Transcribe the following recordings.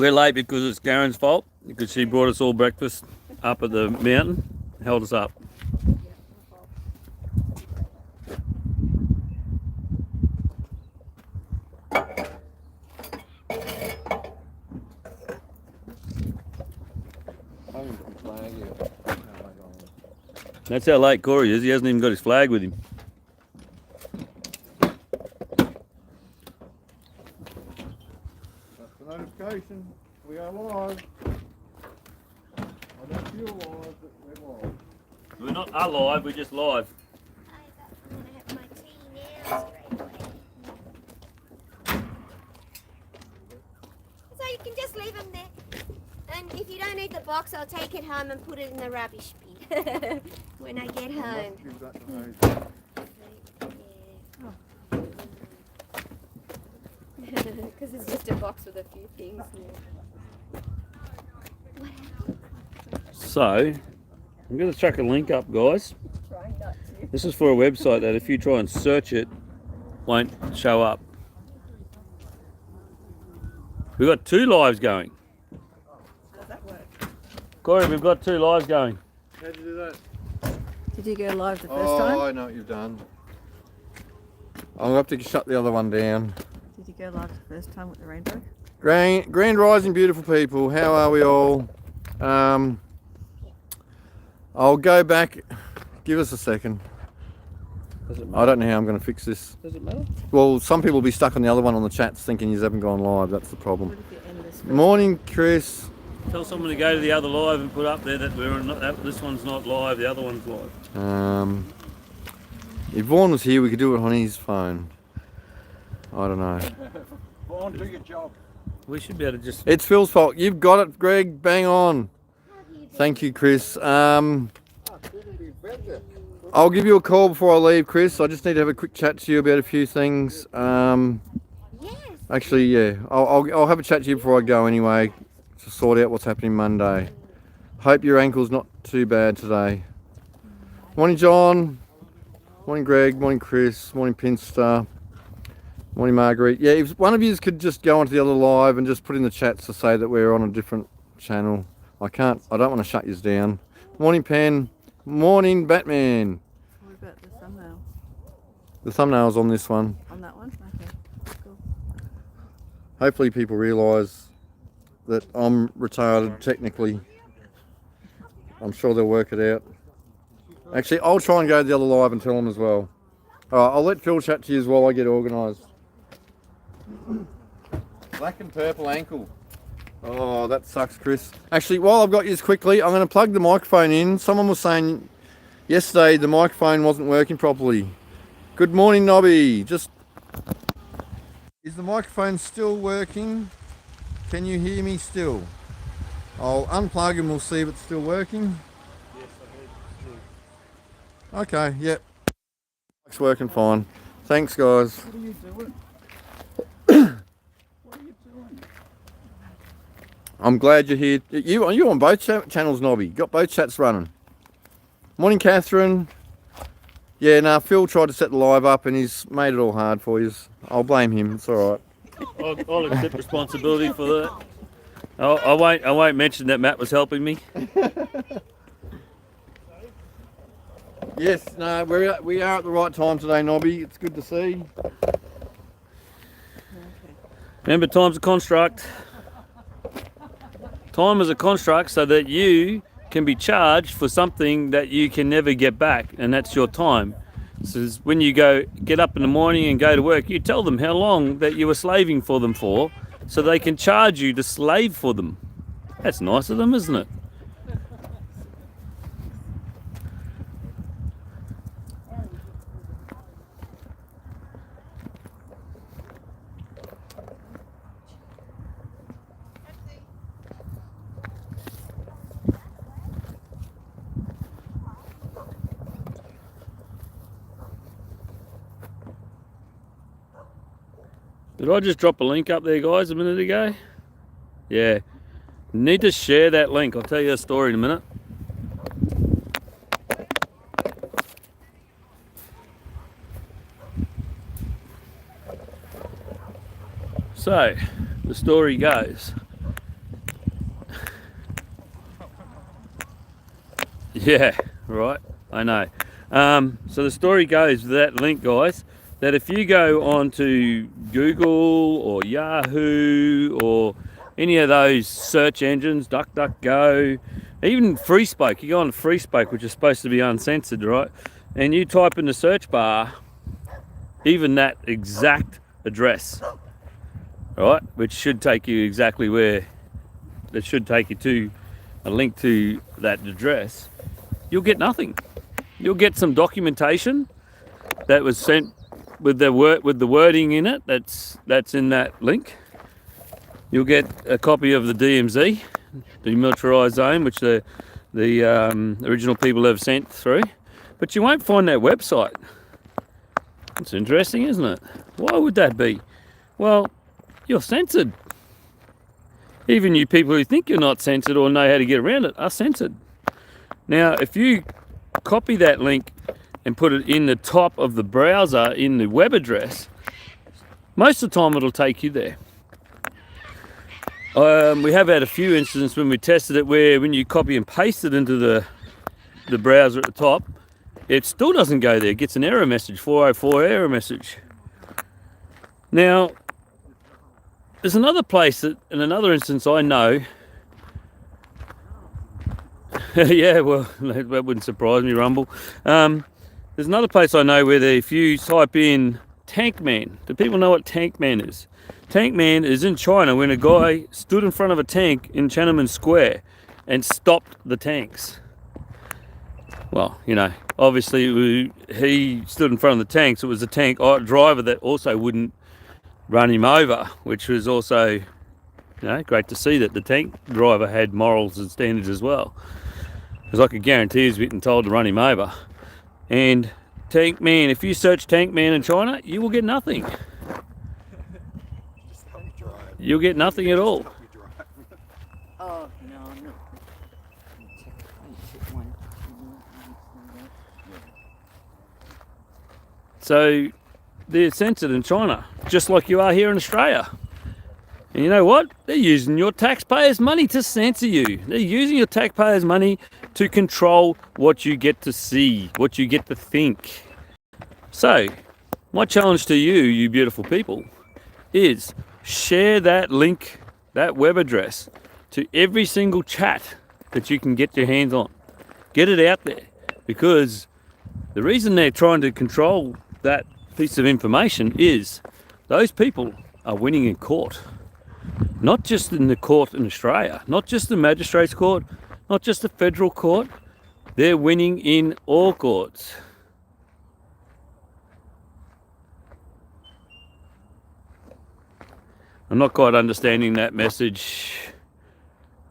We're late because it's Karen's fault, because she brought us all breakfast up at the mountain, held us up. That's how late Corey is. He hasn't even got his flag with him. That's the notification. We are live. I don't feel live, but we're live. We're not alive, we're just live. I'm going to have my tea now straight away. So you can just leave them there. And if you don't eat the box, I'll take it home and put it in the rubbish bin when I get home. Because it's just a box with a few things in it. So, I'm going to chuck a link up, guys. Trying not to. This is for a website that if you try and search it, won't show up. We've got 2 lives going. How does that work? Corey, we've got 2 lives going. How'd you do that? Did you go live the first time? I know what you've done. I'll have to shut the other one down. Did you go live the first time with the rainbow? Grand rising, beautiful people. How are we all? I'll go back. Give us a second. Does it I matter? don't know how I'm going to fix this. Does it matter? Well, some people will be stuck on the other one on the chats thinking you haven't gone live. That's the problem. What if you end this first? Morning, Chris. Tell someone to go to the other live and put up there that this one's not live, the other one's live. If Vaughan was here, we could do it on his phone. I don't know. Vaughan, do your job. We should be able to just... It's Phil's fault. You've got it, Greg. Bang on. Thank you, Chris. I'll give you a call before I leave, Chris. I just need to have a quick chat to you about a few things. Yes. Actually, yeah. I'll have a chat to you before I go anyway, to sort out what's happening Monday. Hope your ankle's not too bad today. Morning, John. Morning, Greg. Morning, Chris. Morning, Pinster. Morning, Marguerite. Yeah, if one of you could just go onto the other live and just put in the chats to say that we're on a different channel. I don't want to shut you down. Morning, Pen. Morning, Batman. What about the thumbnail? The thumbnail's on this one. On that one? Okay, cool. Hopefully people realise that I'm retarded technically. I'm sure they'll work it out. Actually, I'll try and go to the other live and tell them as well. Alright, I'll let Phil chat to you as well. I get organised. Black and purple ankle. Oh, that sucks, Chris. Actually, while I've got you quickly, I'm going to plug the microphone in. Someone was saying yesterday the microphone wasn't working properly. Good morning, Nobby. Is the microphone still working? Can you hear me still? I'll unplug and we'll see if it's still working. Yes, I heard it. Okay, yep. It's working fine. Thanks, guys. What are you doing? What are you doing? I'm glad you're here. You're on both channels, Nobby. Got both chats running. Morning, Catherine. Yeah, nah, Phil tried to set the live up and he's made it all hard for you. I'll blame him. It's all right. I'll accept responsibility for that. I won't mention that Matt was helping me. Yes, no, we are at the right time today, Nobby. It's good to see. Remember, time's a construct. Time is a construct so that you can be charged for something that you can never get back, and that's your time. So when you get up in the morning and go to work, you tell them how long that you were slaving for them for, so they can charge you to slave for them. That's nice of them, isn't it? Did I just drop a link up there, guys, a minute ago? Yeah. Need to share that link. I'll tell you a story in a minute. So, the story goes, Yeah, right. I know. So the story goes with that link, guys, that if you go onto Google or Yahoo or any of those search engines, DuckDuckGo, even FreeSpoke, you go on FreeSpoke, which is supposed to be uncensored, right? And you type in the search bar, even that exact address, right, which should take you exactly where it should take you to a link to that address, you'll get nothing. You'll get some documentation that was sent with the wording in it that's in that link. You'll get a copy of the DMZ, demilitarized zone, which the original people have sent through, but you won't find that website. It's interesting, isn't it? Why would that be? Well, you're censored. Even you people who think you're not censored or know how to get around it are censored. Now, if you copy that link and put it in the top of the browser in the web address, most of the time it'll take you there. We have had a few instances when we tested it where when you copy and paste it into the browser at the top, it still doesn't go there. It gets an error message, 404 error message. Now, there's another place that, in another instance I know, yeah, well, that wouldn't surprise me, Rumble. There's another place I know where if you type in Tank Man, do people know what Tank Man is? Tank Man is in China when a guy stood in front of a tank in Tiananmen Square and stopped the tanks. Well, you know, obviously he stood in front of the tanks. It was the tank driver that also wouldn't run him over, which was also, you know, great to see that the tank driver had morals and standards as well. Because I could guarantee he's been told to run him over. And Tank Man, if you search Tank Man in China, you will get nothing. You'll get nothing at all. Oh, no, I'm not. So they're censored in China, just like you are here in Australia. And you know what? They're using your taxpayers' money to censor you. They're using your taxpayers' money to control what you get to see, what you get to think. So, my challenge to you, you beautiful people, is share that link, that web address, to every single chat that you can get your hands on. Get it out there, because the reason they're trying to control that piece of information is those people are winning in court. Not just in the court in Australia, not just the magistrates' court, not just the federal court. They're winning in all courts. I'm not quite understanding that message,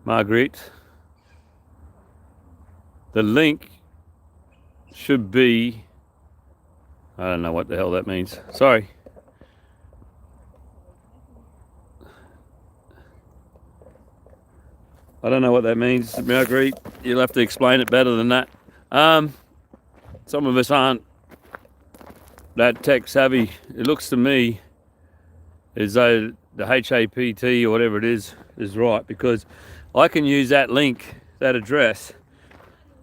Marguerite. The link should be, I don't know what the hell that means. Sorry. I don't know what that means, Marguerite. You'll have to explain it better than that. Some of us aren't that tech savvy. It looks to me as though the HAPT or whatever it is right, because I can use that link, that address,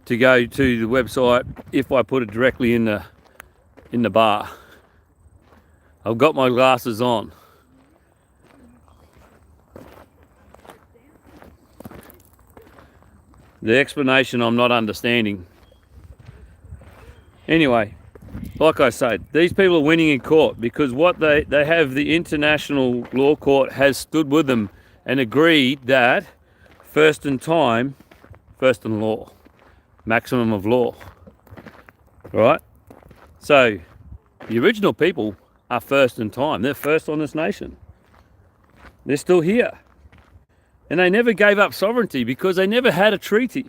to go to the website if I put it directly in the bar. I've got my glasses on. The explanation I'm not understanding. Anyway, like I said, these people are winning in court because what they have, the international law court has stood with them and agreed that first in time, first in law, maximum of law. Right? So the original people are first in time. They're first on this nation. They're still here. And they never gave up sovereignty because they never had a treaty.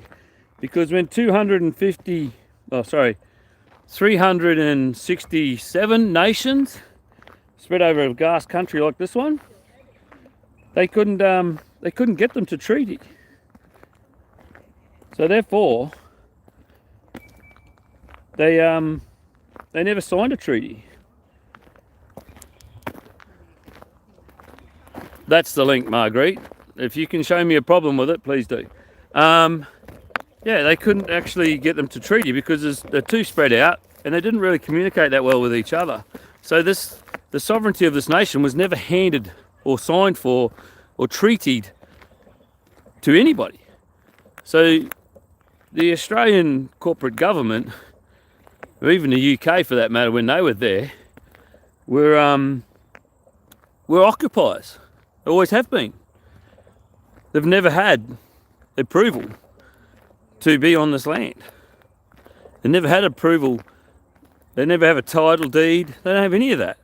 Because when 367 nations spread over a vast country like this one, they couldn't get them to treaty. So therefore, they never signed a treaty. That's the link, Marguerite. If you can show me a problem with it, please do. Yeah, they couldn't actually get them to treaty because they're too spread out and they didn't really communicate that well with each other. So the sovereignty of this nation was never handed or signed for or treated to anybody. So the Australian corporate government, or even the UK for that matter, when they were there, were occupiers. They always have been. They've never had approval to be on this land. They never had approval. They never have a title deed. They don't have any of that.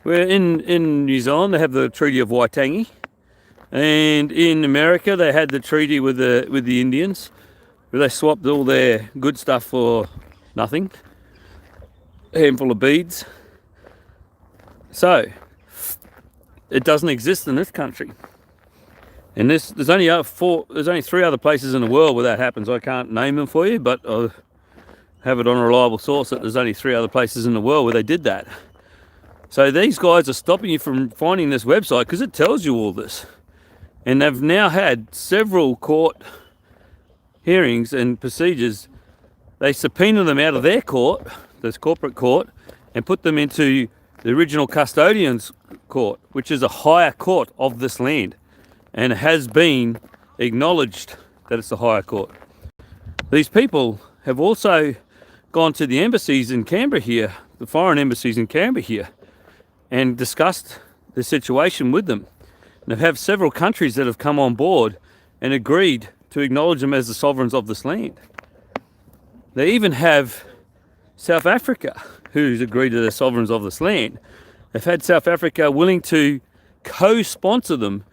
Where in New Zealand they have the Treaty of Waitangi, and in America they had the treaty with the Indians, where they swapped all their good stuff for nothing, a handful of beads. So it doesn't exist in this country. And there's only 3 other places in the world where that happens. I can't name them for you, but I have it on a reliable source that there's only 3 other places in the world where they did that. So these guys are stopping you from finding this website because it tells you all this. And they've now had several court hearings and procedures. They subpoena them out of their court, this corporate court, and put them into the original custodian's court, which is a higher court of this land, and has been acknowledged that it's the higher court. These people have also gone to the embassies in Canberra here, the foreign embassies in Canberra here, and discussed the situation with them. And they have several countries that have come on board and agreed to acknowledge them as the sovereigns of this land. They even have South Africa, who's agreed to the sovereigns of this land. They've had South Africa willing to co-sponsor them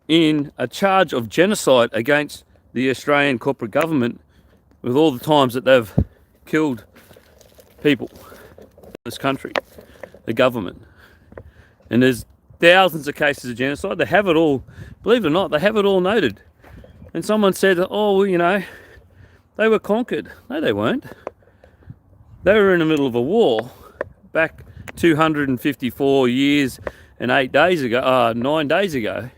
in a charge of genocide against the Australian corporate government, with all the times that they've killed people in this country, the government. And there's thousands of cases of genocide. They have it all, believe it or not, they have it all noted. And someone said, oh, well, you know, they were conquered. No, they weren't. They were in the middle of a war back 254 years and 9 days ago.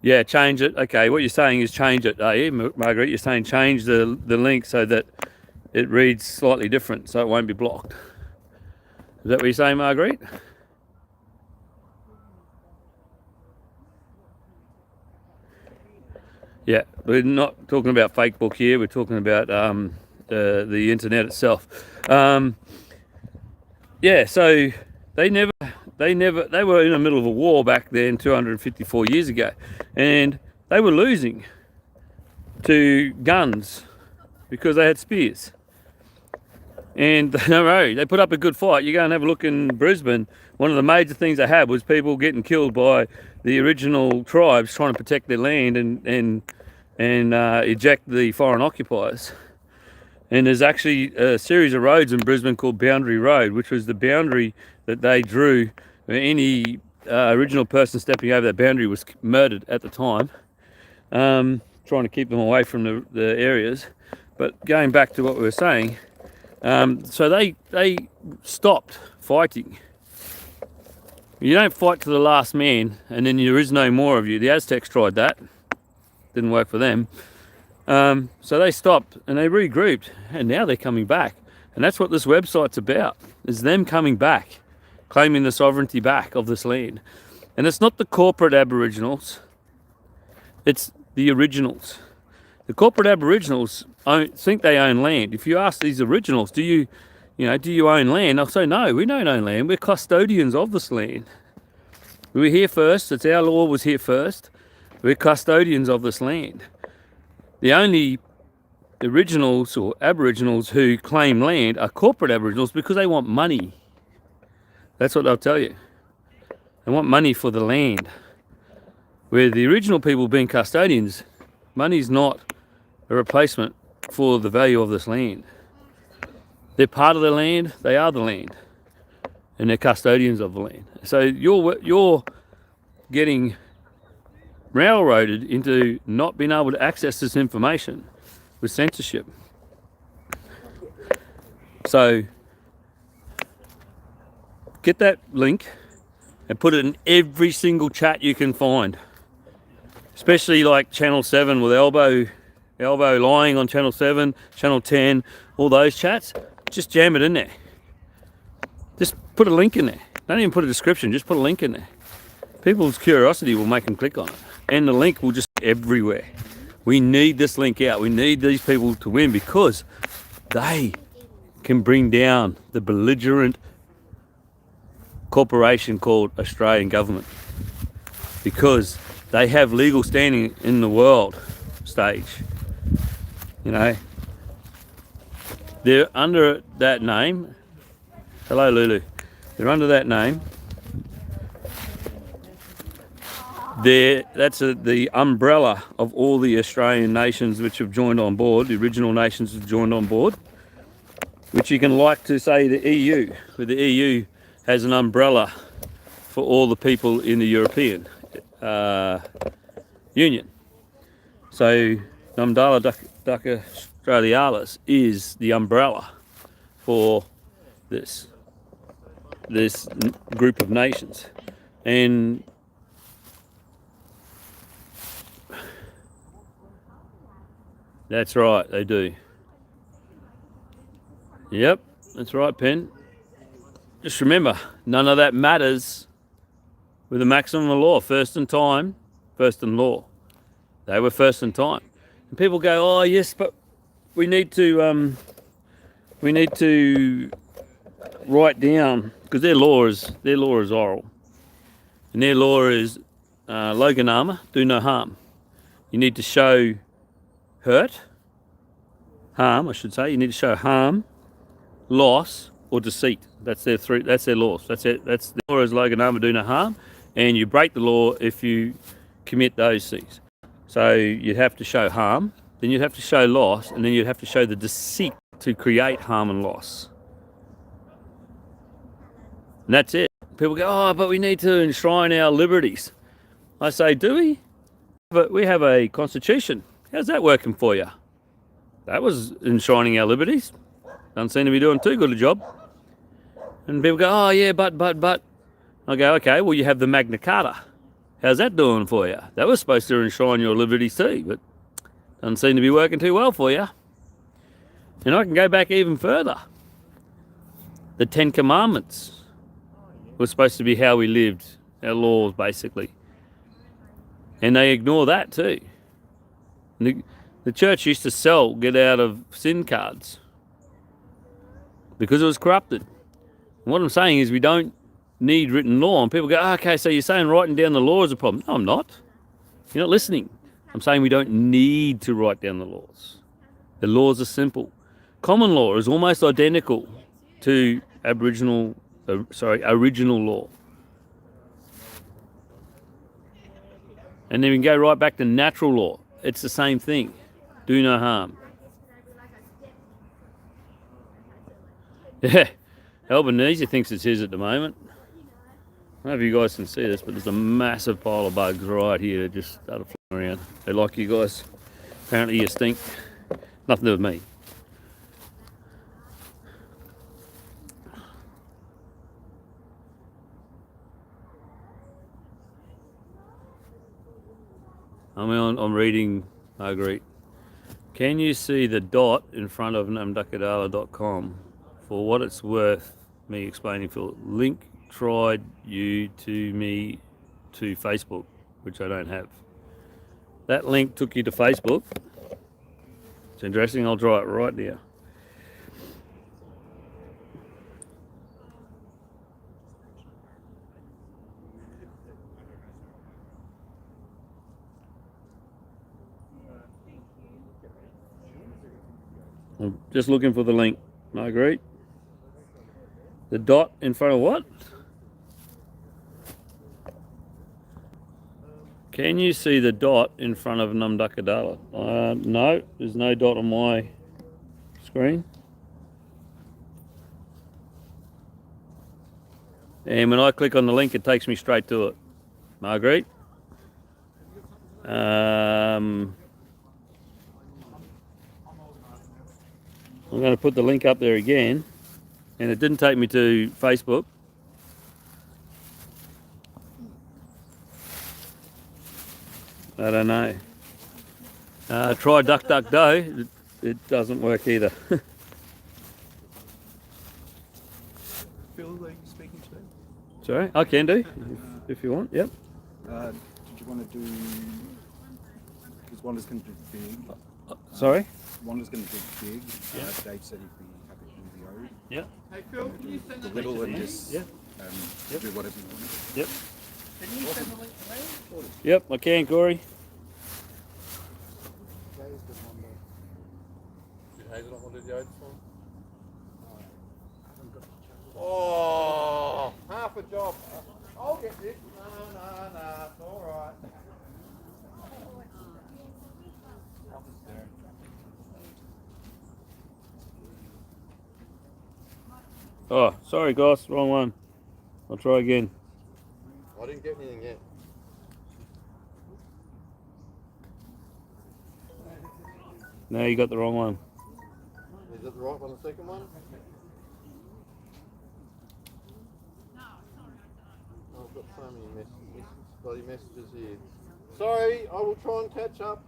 Yeah, change it. Okay, what you're saying is change it, are you, Margaret? You're saying change the link so that it reads slightly different, so it won't be blocked. Is that what you're saying, Margaret? Yeah, we're not talking about fake book here. We're talking about the internet itself. Yeah, so they were in the middle of a war back then 254 years ago, and they were losing to guns because they had spears. And they put up a good fight. You go and have a look in Brisbane. One of the major things they had was people getting killed by the original tribes trying to protect their land and eject the foreign occupiers. And there's actually a series of roads in Brisbane called Boundary Road, which was the boundary that they drew. Any original person stepping over that boundary was murdered at the time, trying to keep them away from the areas. But going back to what we were saying, so they stopped fighting. You don't fight to the last man and then there is no more of you. The Aztecs tried that. Didn't work for them. So they stopped and they regrouped, and now they're coming back. And that's what this website's about, is them coming back, claiming the sovereignty back of this land. And it's not the corporate Aboriginals, it's the originals. The corporate Aboriginals think they own land. If you ask these originals, do you own land? They'll say, no, we don't own land. We're custodians of this land. We were here first. It's our law was here first. We're custodians of this land. The only originals or Aboriginals who claim land are corporate Aboriginals because they want money. That's what they'll tell you. They want money for the land. Where the original people being custodians, money's not a replacement for the value of this land. They're part of the land, they are the land, and they're custodians of the land. So you're getting railroaded into not being able to access this information with censorship. So get that link, and put it in every single chat you can find. Especially like Channel 7 with Elbow lying on Channel 7, Channel 10, all those chats. Just jam it in there. Just put a link in there. Don't even put a description, just put a link in there. People's curiosity will make them click on it. And the link will just be everywhere. We need this link out. We need these people to win because they can bring down the belligerent corporation called Australian government. Because they have legal standing in the world stage. You know, they're under that name. Hello, Lulu. They're under that name. That's the umbrella of all the Australian nations which have joined on board. The original nations have joined on board, which you can like to say the EU, where the EU has an umbrella for all the people in the European Union. So Namdala Dukkha Australialis is the umbrella for this group of nations. And that's right, they do. Yep, that's right, Pen. Just remember, none of that matters with the maximum law. First in time, first in law. They were first in time. And people go, oh yes, but we need to write down, because their law is oral. And their law is Loganama, do no harm. You need to show harm, I should say. You need to show harm, loss, or deceit. That's their laws. That's it. That's the law is Loganama, do no harm. And you break the law if you commit those things. So you'd have to show harm, then you'd have to show loss, and then you'd have to show the deceit to create harm and loss. And that's it. People go, oh, but we need to enshrine our liberties. I say, do we? But we have a constitution. How's that working for you? That was enshrining our liberties. Doesn't seem to be doing too good a job. And people go, oh yeah, but. I go, okay, well you have the Magna Carta. How's that doing for you? That was supposed to enshrine your liberties too, but doesn't seem to be working too well for you. And I can go back even further. The Ten Commandments were supposed to be how we lived, our laws basically. And they ignore that too. The church used to get out of sin cards because it was corrupted. And what I'm saying is we don't need written law. And people go, oh, okay, so you're saying writing down the law is a problem. No, I'm not. You're not listening. I'm saying we don't need to write down the laws. The laws are simple. Common law is almost identical to original law. And then we can go right back to natural law. It's the same thing. Do no harm. Yeah, Albanese thinks it's his at the moment. I don't know if you guys can see this, but there's a massive pile of bugs right here that just started flying around. They like you guys. Apparently you stink. Nothing to do with me. I'm reading Marguerite. Can you see the dot in front of namdukkadala.com? For what it's worth, me explaining, Phil, link tried you to me to Facebook, which I don't have. That link took you to Facebook. It's interesting. I'll try it right now. I'm just looking for the link, Marguerite. The dot in front of what? Can you see the dot in front of Namdukkadala? No, there's no dot on my screen. And when I click on the link, it takes me straight to it. Marguerite? I'm going to put the link up there again. And it didn't take me to Facebook. I don't know. Try DuckDuckGo. It doesn't work either. Phil, are you speaking to? Sorry, I can do if you want. Yep. Did you want to do? Because Wanda's going to do big. Sorry. Wanda's going to do big. Yeah. Dave said he'd be happy to do the O. Yep. Hey Phil, can you send the Little and just Yeah. Yep. do whatever you want. Yep. Can you send the link to me? Yep. I can, Corey. Did Hazel not want to do the Oaths one? Oh, half a job. I'll get this. No, it's all right. Oh, sorry, Goss. Wrong one. I'll try again. I didn't get anything yet. No, you got the wrong one. Is it the right one, the second one? Oh, I've got so many bloody messages here. Sorry, I will try and catch up.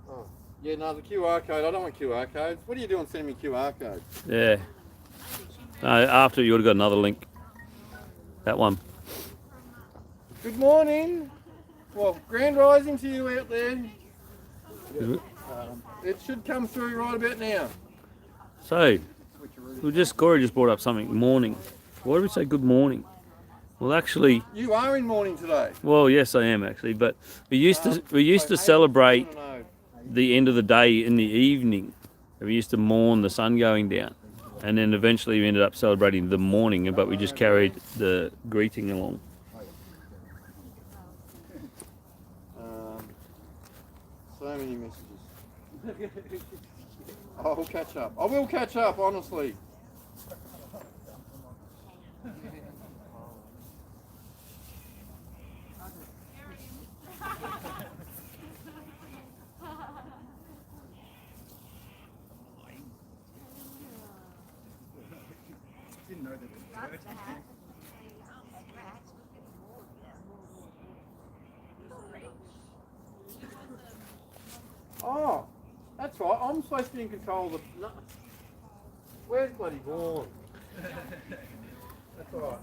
Oh, yeah, no, the QR code. I don't want QR codes. What are you doing sending me QR codes? Yeah. No, after you would have got another link. That one. Good morning. Well, grand rising to you out there. It should come through right about now. So, Corey just brought up something. Morning. Why do we say good morning? Well, actually, You are in mourning today. well, yes, I am actually, but we used to celebrate the end of the day in the evening. We used to mourn the sun going down, and then eventually we ended up celebrating the morning, but we just carried the greeting along. So many messages. I'll catch up. I will catch up, honestly. Didn't know that it was Oh, that's right. I'm supposed to be in control of the. No. Where's bloody Vaughan? That's all right.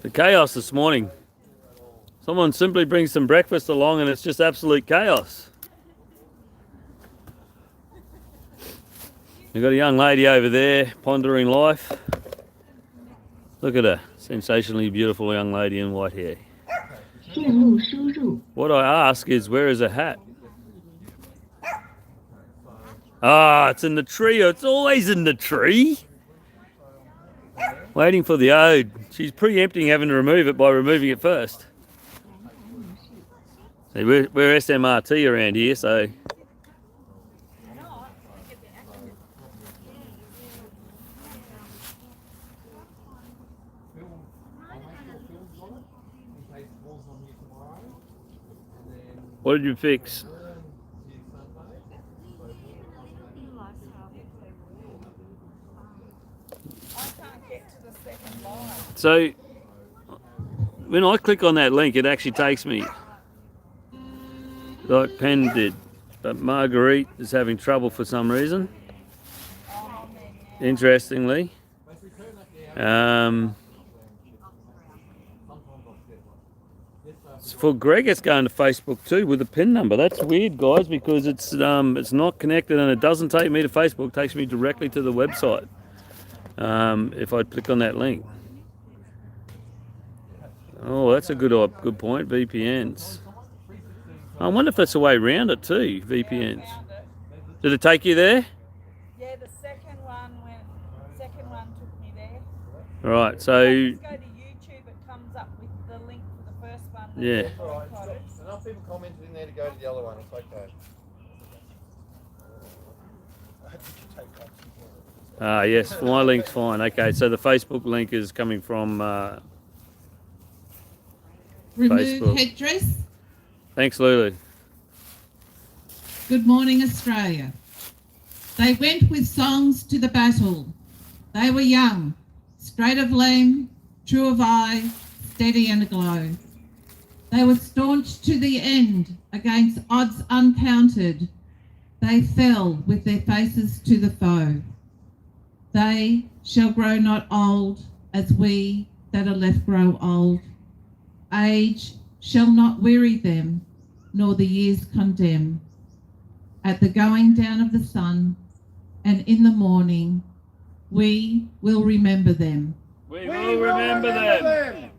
The chaos this morning. Someone simply brings some breakfast along and it's just absolute chaos. We've got a young lady over there pondering life. Look at her, sensationally beautiful young lady in white hair. What I ask is, where is her hat? Ah, it's in the tree. It's always in the tree. Waiting for the ode. She's preempting having to remove it by removing it first. See, we're SMRT around here, so. What did you fix? So, when I click on that link, it actually takes me like Penn did. But Marguerite is having trouble for some reason. Interestingly. For Greg, it's going to Facebook too with a PIN number. That's weird, guys, because it's not connected and it doesn't take me to Facebook. It takes me directly to the website. If I click on that link. Oh, that's a good point. VPNs. I wonder if that's the way around it too. VPNs. Did it take you there? Yeah, the second one took me there. Right. So. Just go to YouTube. It comes up with the link for the first one. Yeah. That's all right. Enough people commented in there to go to the other one. It's okay. Yes, my link's fine. Okay, so the Facebook link is coming from Remove Facebook. headdress. Thanks, Lulu. Good morning, Australia. They went with songs to the battle. They were young, straight of limb, true of eye, steady and aglow. They were staunch to the end against odds uncounted. They fell with their faces to the foe. They shall grow not old as we that are left grow old. Age shall not weary them, nor the years condemn. At the going down of the sun and in the morning, we will remember them. We will remember them.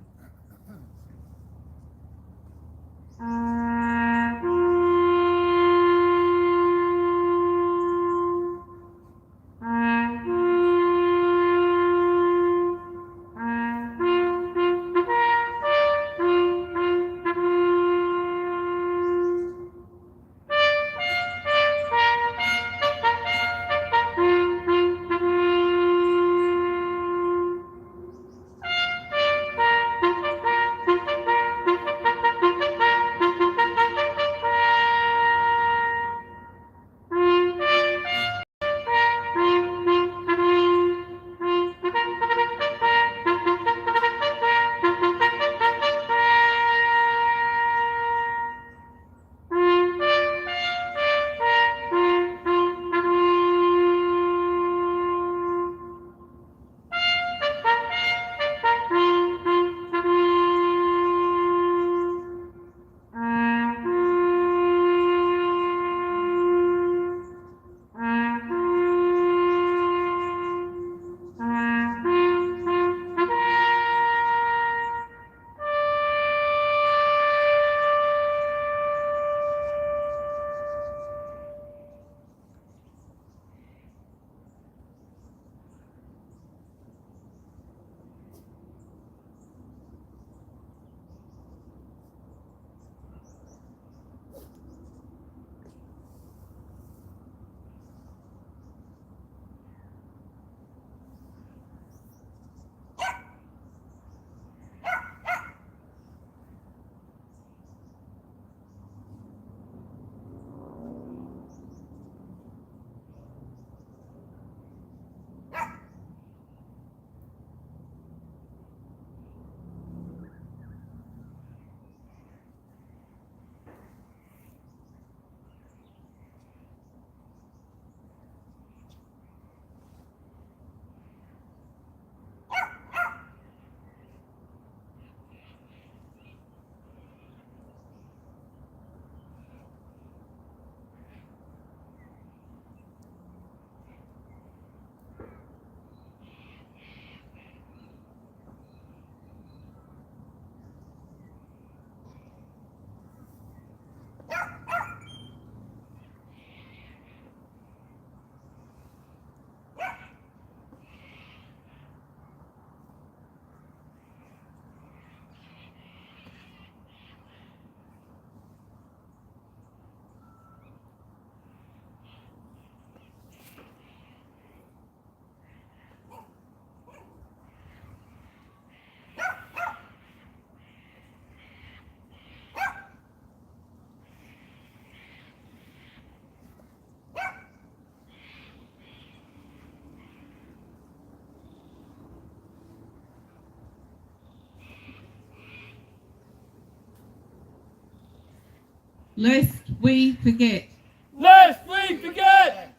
Lest we forget. Lest we forget.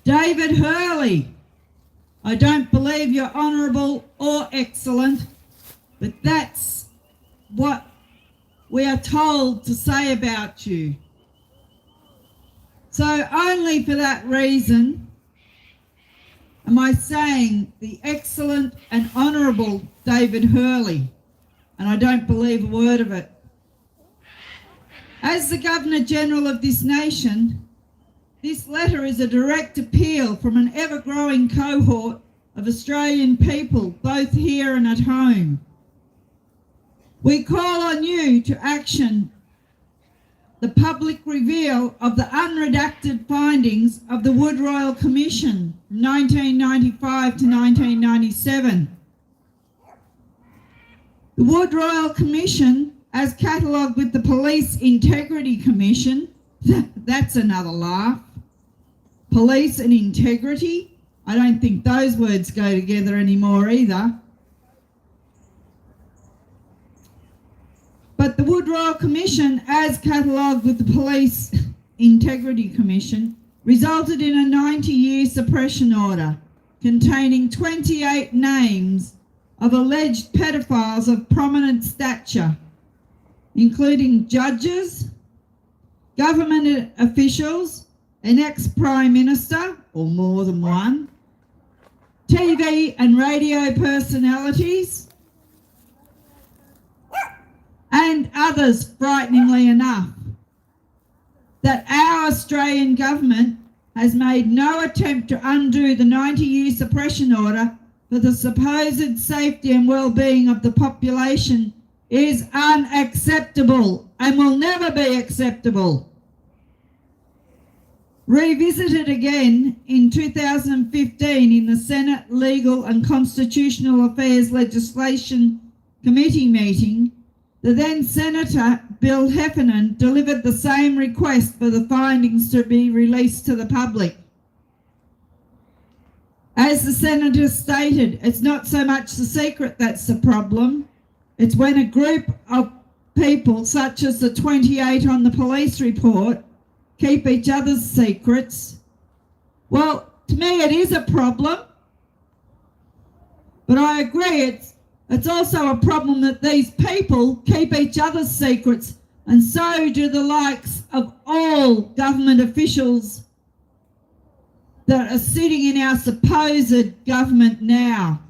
David Hurley, I don't believe you're honourable or excellent, but that's what we are told to say about you. So only for that reason am I saying the excellent and honourable David Hurley, and I don't believe a word of it. As the Governor-General of this nation, this letter is a direct appeal from an ever-growing cohort of Australian people, both here and at home. We call on you to action the public reveal of the unredacted findings of the Wood Royal Commission from 1995 to 1997. The Wood Royal Commission, as catalogued with the Police Integrity Commission, that's another laugh. Police and integrity? I don't think those words go together anymore either. But the Wood Royal Commission, as catalogued with the Police Integrity Commission, resulted in a 90-year suppression order containing 28 names of alleged pedophiles of prominent stature, including judges, government officials, an ex-Prime Minister, or more than one, TV and radio personalities, and others, frighteningly enough, that our Australian government has made no attempt to undo the 90-year suppression order for the supposed safety and well-being of the population is unacceptable and will never be acceptable. Revisited again in 2015 in the Senate Legal and Constitutional Affairs Legislation Committee meeting, the then Senator Bill Heffernan delivered the same request for the findings to be released to the public. As the Senator stated, it's not so much the secret that's the problem. It's when a group of people, such as the 28 on the police report, keep each other's secrets. Well, to me it is a problem, but I agree it's also a problem that these people keep each other's secrets, and so do the likes of all government officials that are sitting in our supposed government now.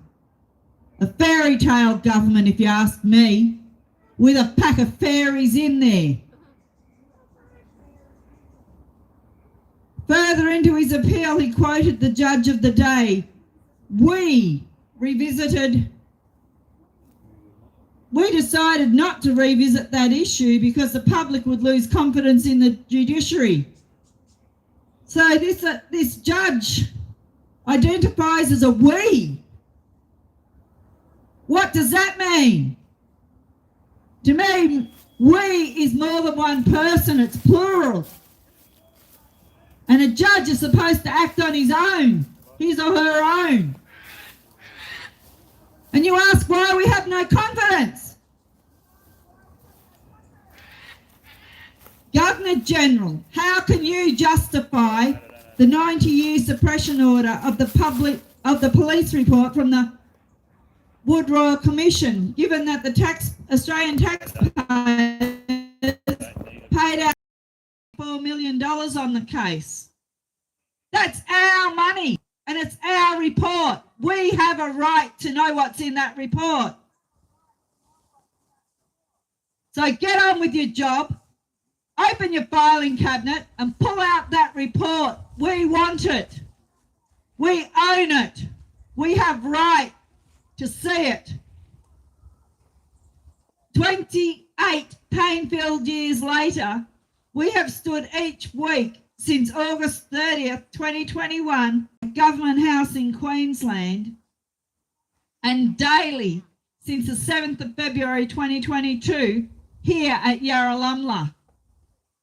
A fairy tale government, if you ask me, with a pack of fairies in there. Further into his appeal, he quoted the judge of the day. We decided not to revisit that issue because the public would lose confidence in the judiciary. So this judge identifies as a we. What does that mean? To me, we is more than one person, it's plural. And a judge is supposed to act on his own, his or her own. And you ask why we have no confidence. Governor-General, how can you justify the 90-year suppression order of the police report from the Wood Royal Commission, given that the Australian taxpayers paid out $4 million on the case? That's our money and it's our report. We have a right to know what's in that report. So get on with your job, open your filing cabinet and pull out that report. We want it. We own it. We have right to see it. 28 pain-filled years later, we have stood each week since August 30th, 2021, at Government House in Queensland, and daily since the 7th of February 2022 here at Yarralumla,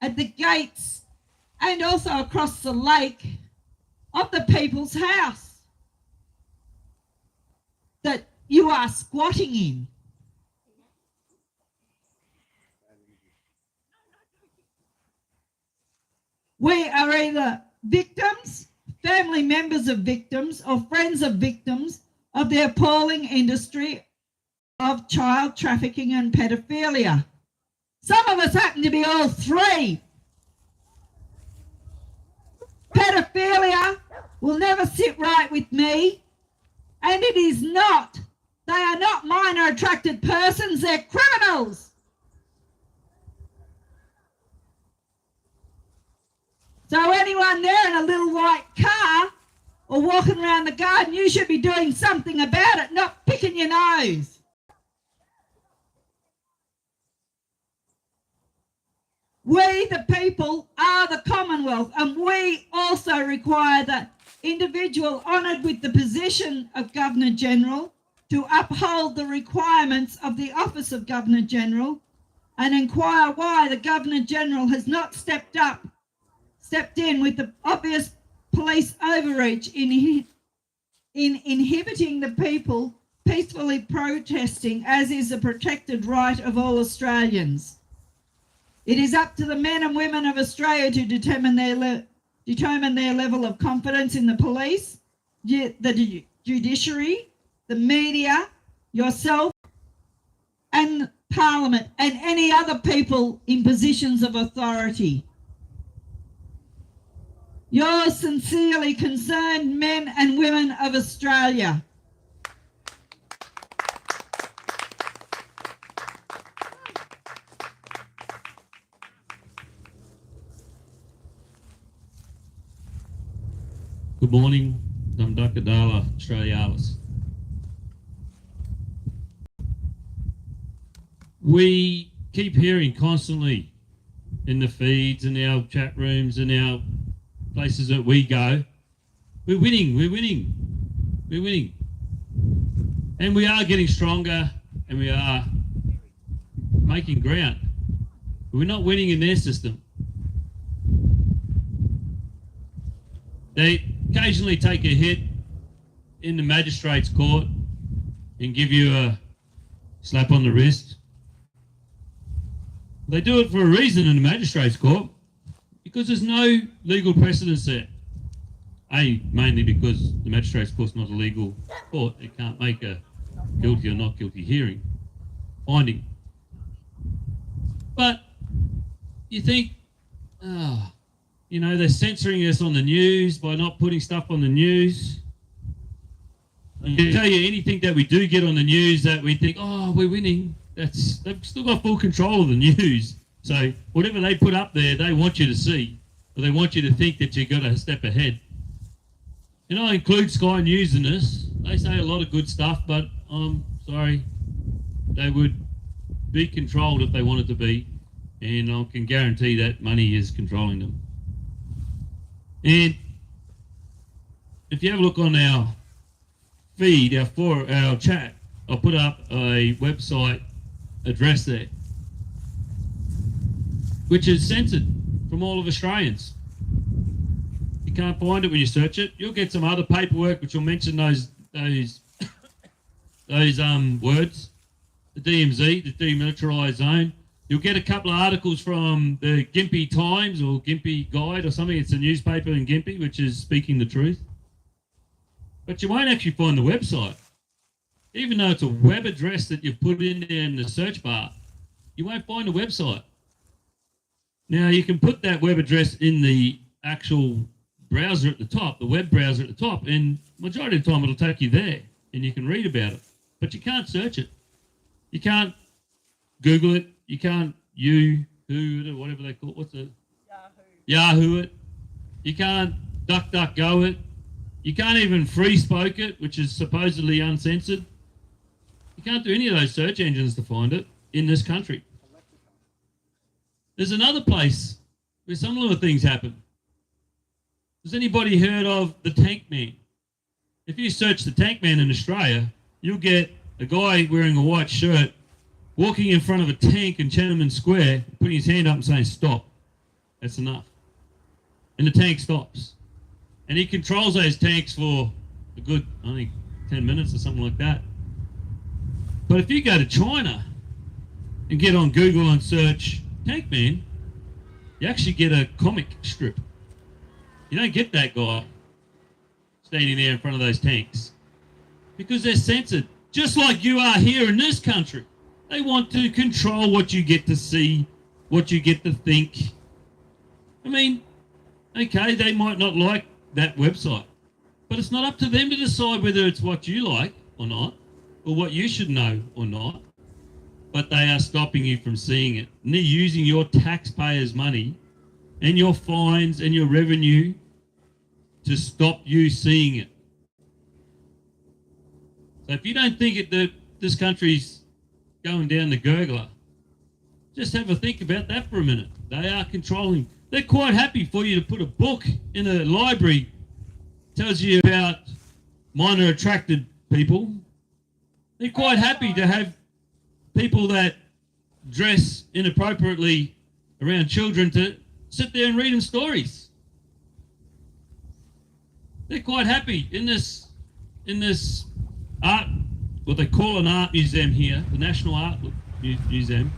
at the gates and also across the lake of the People's House that you are squatting in. We are either victims, family members of victims, or friends of victims of the appalling industry of child trafficking and pedophilia. Some of us happen to be all three. Pedophilia will never sit right with me, and it is not. They are not minor attracted persons, they're criminals. So anyone there in a little white car or walking around the garden, you should be doing something about it, not picking your nose. We, the people, are the Commonwealth, and we also require the individual honoured with the position of Governor-General to uphold the requirements of the Office of Governor-General and inquire why the Governor-General has not stepped in with the obvious police overreach in inhibiting the people peacefully protesting, as is a protected right of all Australians. It is up to the men and women of Australia to determine their level of confidence in the police, the judiciary, the media, yourself, and Parliament, and any other people in positions of authority. Yours sincerely, concerned men and women of Australia. Good morning, I'm Dr. Dala Australialis. We keep hearing constantly in the feeds and our chat rooms and our places that we go, we're winning, we're winning, we're winning. And we are getting stronger and we are making ground. But we're not winning in their system. They occasionally take a hit in the magistrate's court and give you a slap on the wrist. They do it for a reason in the magistrate's court, because there's no legal precedence there. Mainly because the magistrate's court's not a legal court. It can't make a guilty or not guilty hearing, finding. But you think, they're censoring us on the news by not putting stuff on the news. I can tell you anything that we do get on the news that we think, oh, we're winning. They've still got full control of the news. So whatever they put up there, they want you to see, or they want you to think that you've got a step ahead. And I include Sky News in this. They say a lot of good stuff, but I'm sorry, they would be controlled if they wanted to be, and I can guarantee that money is controlling them. And if you have a look on our feed, our chat, I'll put up a website address there, which is censored from all of Australians. You can't find it when you search it. You'll get some other paperwork which will mention those words, the DMZ, the Demilitarised Zone. You'll get a couple of articles from the Gympie Times or Gympie Guide or something. It's a newspaper in Gympie which is speaking the truth. But you won't actually find the website. Even though it's a web address that you've put in there in the search bar, you won't find the website. Now, you can put that web address in the actual browser at the top, the web browser at the top, and majority of the time it'll take you there and you can read about it. But you can't search it. You can't Google it. You can't Yahoo it, or whatever they call it. What's it? Yahoo it. You can't DuckDuckGo it. You can't even free spoke it, which is supposedly uncensored. You can't do any of those search engines to find it in this country. There's another place where similar things happen. Has anybody heard of the Tank Man? If you search the Tank Man in Australia, you'll get a guy wearing a white shirt walking in front of a tank in Tiananmen Square, putting his hand up and saying, stop. That's enough. And the tank stops. And he controls those tanks for a good, I think, 10 minutes or something like that. But if you go to China and get on Google and search Tank Man, you actually get a comic strip. You don't get that guy standing there in front of those tanks because they're censored, just like you are here in this country. They want to control what you get to see, what you get to think. I mean, okay, they might not like that website, but it's not up to them to decide whether it's what you like or not, or what you should know or not. But they are stopping you from seeing it. And they're using your taxpayers' money and your fines and your revenue to stop you seeing it. So if you don't think that this country's going down the gurgler, just have a think about that for a minute. They are controlling. They're quite happy for you to put a book in a library, tells you about minor attracted people. They're quite happy to have people that dress inappropriately around children to sit there and read them stories. They're quite happy in this art, what they call an art museum here, the National Art Museum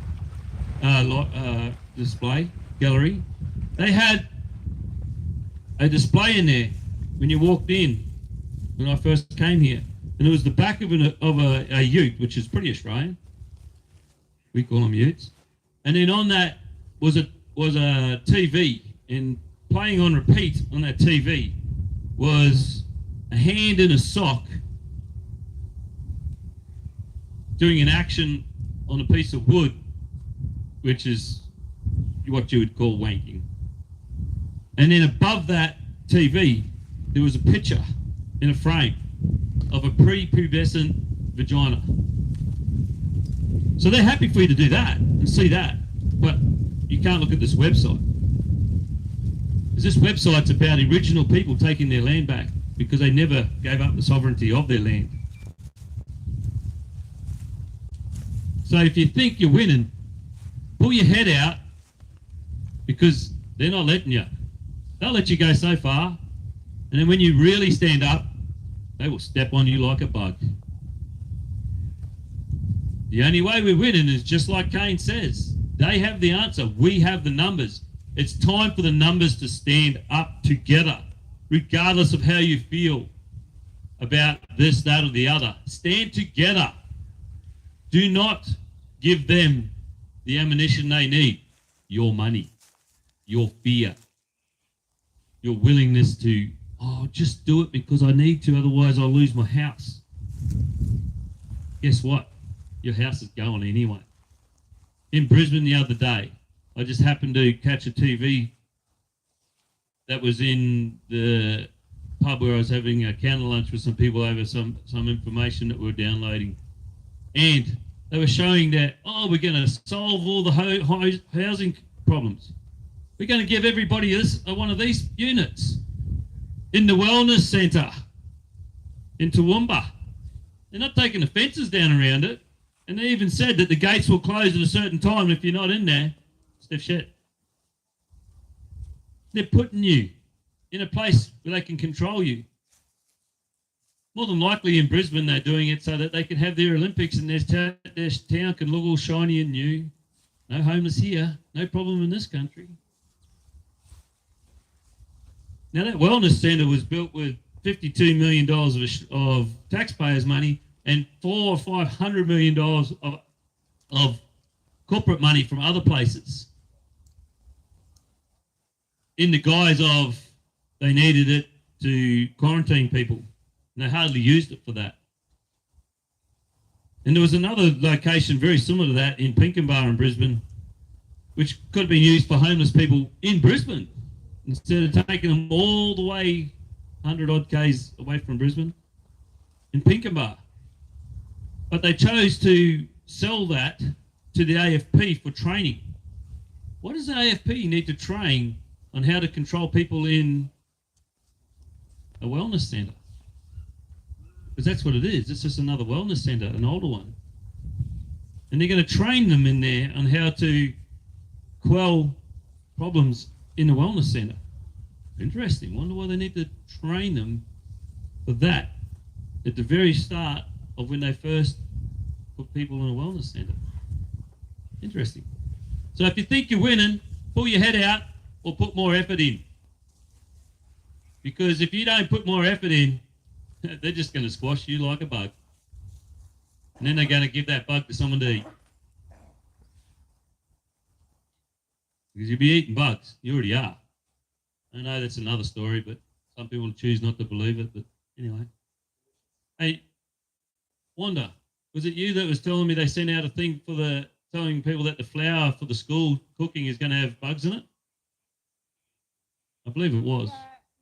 display gallery. They had a display in there when you walked in when I first came here, and it was the back of a ute, which is pretty Australian. We call them utes. And then on that was a TV, and playing on repeat on that TV was a hand in a sock doing an action on a piece of wood, which is what you would call wanking. And then above that TV, there was a picture in a frame of a prepubescent vagina. So they're happy for you to do that and see that, but you can't look at this website. Because this website's about original people taking their land back because they never gave up the sovereignty of their land. So if you think you're winning, pull your head out, because they're not letting you. They'll let you go so far, and then when you really stand up, they will step on you like a bug. The only way we're winning is just like Kane says. They have the answer. We have the numbers. It's time for the numbers to stand up together, regardless of how you feel about this, that, or the other. Stand together. Do not give them the ammunition they need. Your money, your fear, your willingness to, just do it because I need to, otherwise I'll lose my house. Guess what? Your house is going anyway. In Brisbane the other day, I just happened to catch a TV that was in the pub where I was having a counter lunch with some people over some information that we were downloading. And they were showing that, we're going to solve all the housing problems. We're going to give everybody one of these units in the wellness centre in Toowoomba. They're not taking the fences down around it. And they even said that the gates will close at a certain time. If you're not in there, stiff shit. They're putting you in a place where they can control you. More than likely in Brisbane, they're doing it so that they can have their Olympics and their town can look all shiny and new. No homeless here. No problem in this country. Now, that wellness centre was built with $52 million of taxpayers' money and $400 or $500 million of corporate money from other places, in the guise of they needed it to quarantine people, and they hardly used it for that. And there was another location very similar to that in Pinkenba in Brisbane, which could have been used for homeless people in Brisbane, instead of taking them all the way 100 odd k's away from Brisbane, in Pinkenba. But they chose to sell that to the AFP for training. What does the AFP need to train on how to control people in a wellness centre? Because that's what it is. It's just another wellness centre, an older one. And they're going to train them in there on how to quell problems in the wellness centre. Interesting. Wonder why they need to train them for that at the very start of when they first put people in a wellness centre. Interesting. So if you think you're winning, pull your head out or put more effort in. Because if you don't put more effort in, they're just going to squash you like a bug. And then they're going to give that bug to someone to eat. because you'll be eating bugs. You already are. I know that's another story, but some people choose not to believe it. But anyway. Hey, Wanda, was it you that was telling me they sent out a thing for telling people that the flour for the school cooking is going to have bugs in it? I believe it was.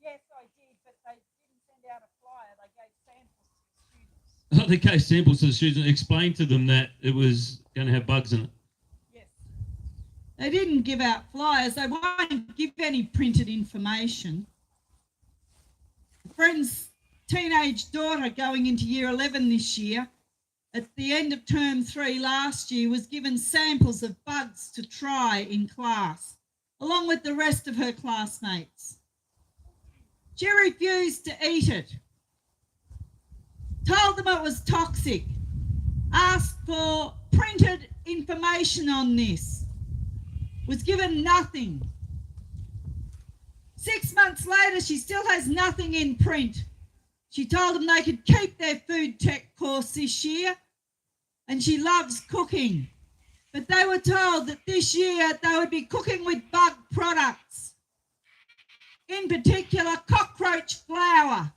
Yes, I did, but they didn't send out a flyer. They gave samples to the students. Oh, they gave samples to the students and explained to them that it was going to have bugs in it. Yes. They didn't give out flyers. They won't give any printed information. A friend's teenage daughter going into year 11 this year, at the end of term 3 last year, was given samples of bugs to try in class, along with the rest of her classmates. She refused to eat it, told them it was toxic, asked for printed information on this, was given nothing. 6 months later, she still has nothing in print. She told them they could keep their food tech course this year, and she loves cooking. But they were told that this year they would be cooking with bug products, in particular cockroach flour.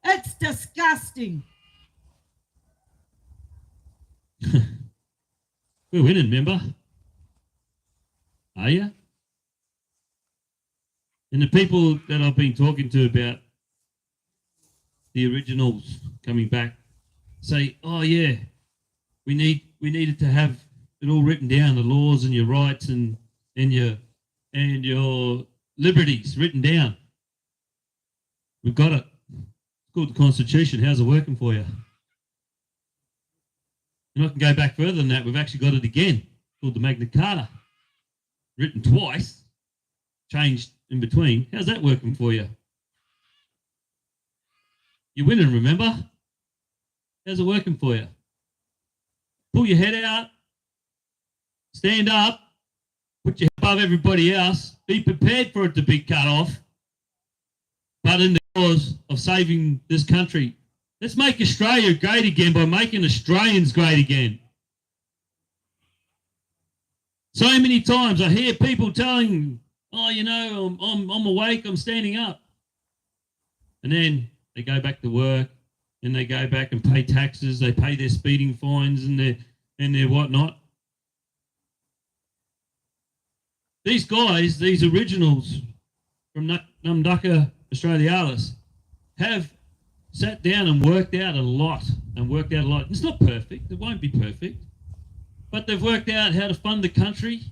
It's disgusting. We're winning, remember? Are you? And the people that I've been talking to about the originals coming back say, oh yeah, we needed to have it all written down, the laws and your rights and your liberties written down. We've got it. It's called the Constitution. How's it working for you? And I can go back further than that. We've actually got it again, called the Magna Carta. Written twice, changed in between. How's that working for you? You're winning, remember? How's it working for you? Pull your head out, stand up, put your head above everybody else, be prepared for it to be cut off, but in the cause of saving this country. Let's make Australia great again by making Australians great again. So many times I hear people telling, oh, you know, I'm awake, I'm standing up. And then they go back to work and they go back and pay taxes, they pay their speeding fines and their whatnot. These guys, these originals from Namdaka Australialis, have sat down and worked out a lot. It's not perfect, it won't be perfect, but they've worked out how to fund the country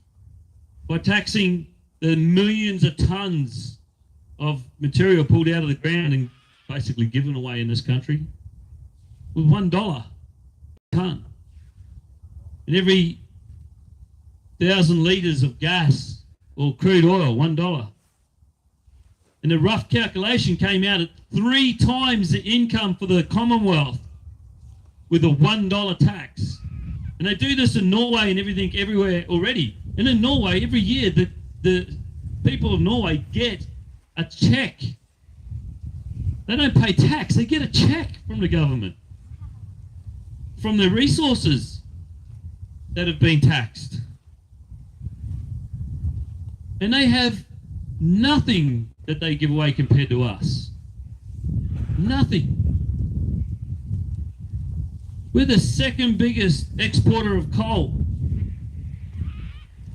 by taxing the millions of tons of material pulled out of the ground and basically given away in this country with $1 a ton. And every 1,000 litres of gas or crude oil, $1. And the rough calculation came out at 3 times the income for the Commonwealth with a $1 tax. And they do this in Norway and everything everywhere already. And in Norway, every year, the people of Norway get a check. They don't pay tax, they get a check from the government, from the resources that have been taxed. And they have nothing that they give away compared to us. Nothing. We're the second biggest exporter of coal.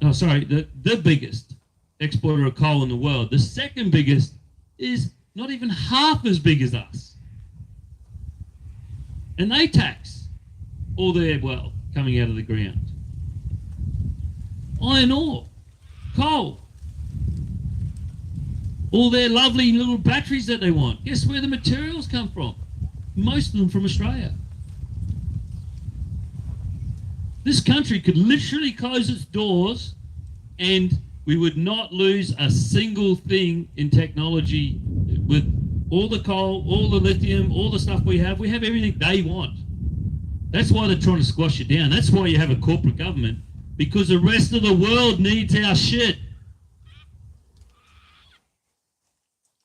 Oh, sorry, the biggest exporter of coal in the world. The second biggest is not even half as big as us. And they tax all their wealth coming out of the ground. Iron ore, coal, all their lovely little batteries that they want. Guess where the materials come from? Most of them from Australia. This country could literally close its doors and we would not lose a single thing in technology with all the coal, all the lithium, all the stuff we have. We have everything they want. That's why they're trying to squash it down. That's why you have a corporate government, because the rest of the world needs our shit.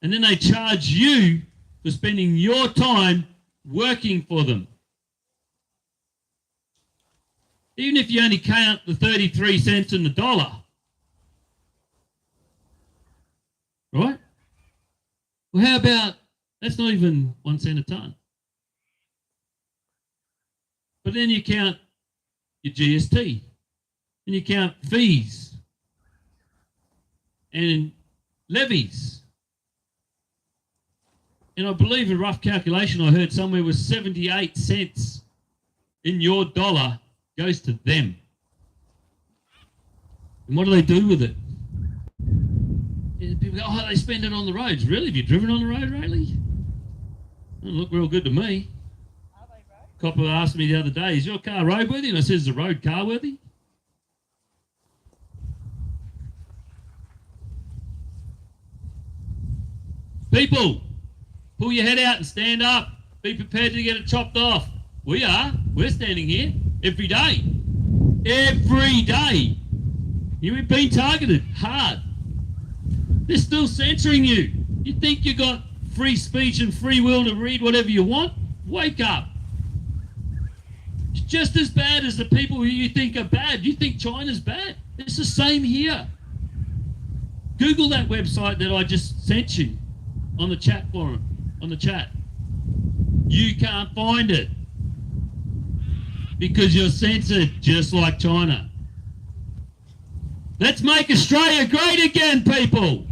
And then they charge you for spending your time working for them. Even if you only count the 33 cents in the dollar. Right? Well, how about, that's not even 1 cent a tonne. But then you count your GST, and you count fees and levies. And I believe a rough calculation I heard somewhere was 78 cents in your dollar goes to them. And what do they do with it? And people go, oh, they spend it on the roads. Really? Have you driven on the road lately? Doesn't look real good to me. Copper asked me the other day, is your car roadworthy? And I said, is the road car worthy? People, pull your head out and stand up. Be prepared to get it chopped off. We are. We're standing here every day. Every day. You've been targeted hard. They're still censoring you. You think you got free speech and free will to read whatever you want? Wake up. It's just as bad as the people who you think are bad. You think China's bad. It's the same here. Google that website that I just sent you on the chat forum, on the chat. You can't find it because you're censored just like China. Let's make Australia great again, people.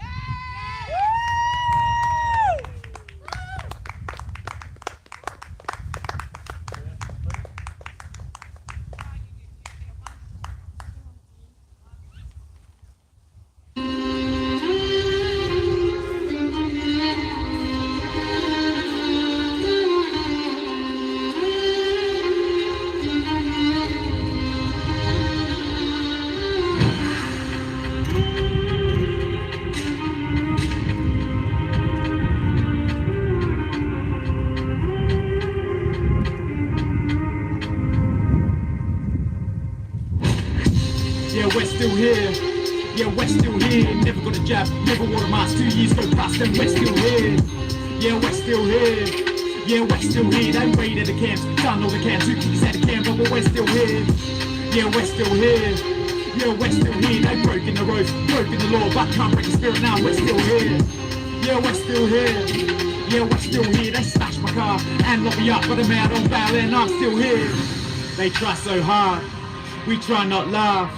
Yeah, we're still here. Yeah, we're still here. Never got a jab, never wore a mask. 2 years go past and we're still here. Yeah, we're still here. Yeah, we're still here. They raided the camps, done all the camps. 2 keys at the camp, but we're still here. Yeah, we're still here. Yeah, we're still here. They broken the roads, broken the law, but can't break the spirit now. We're still here. Yeah, we're still here. Yeah, we're still here. They smashed my car and locked me up, but I'm out on bail and I'm still here. They try so hard, we try not laugh.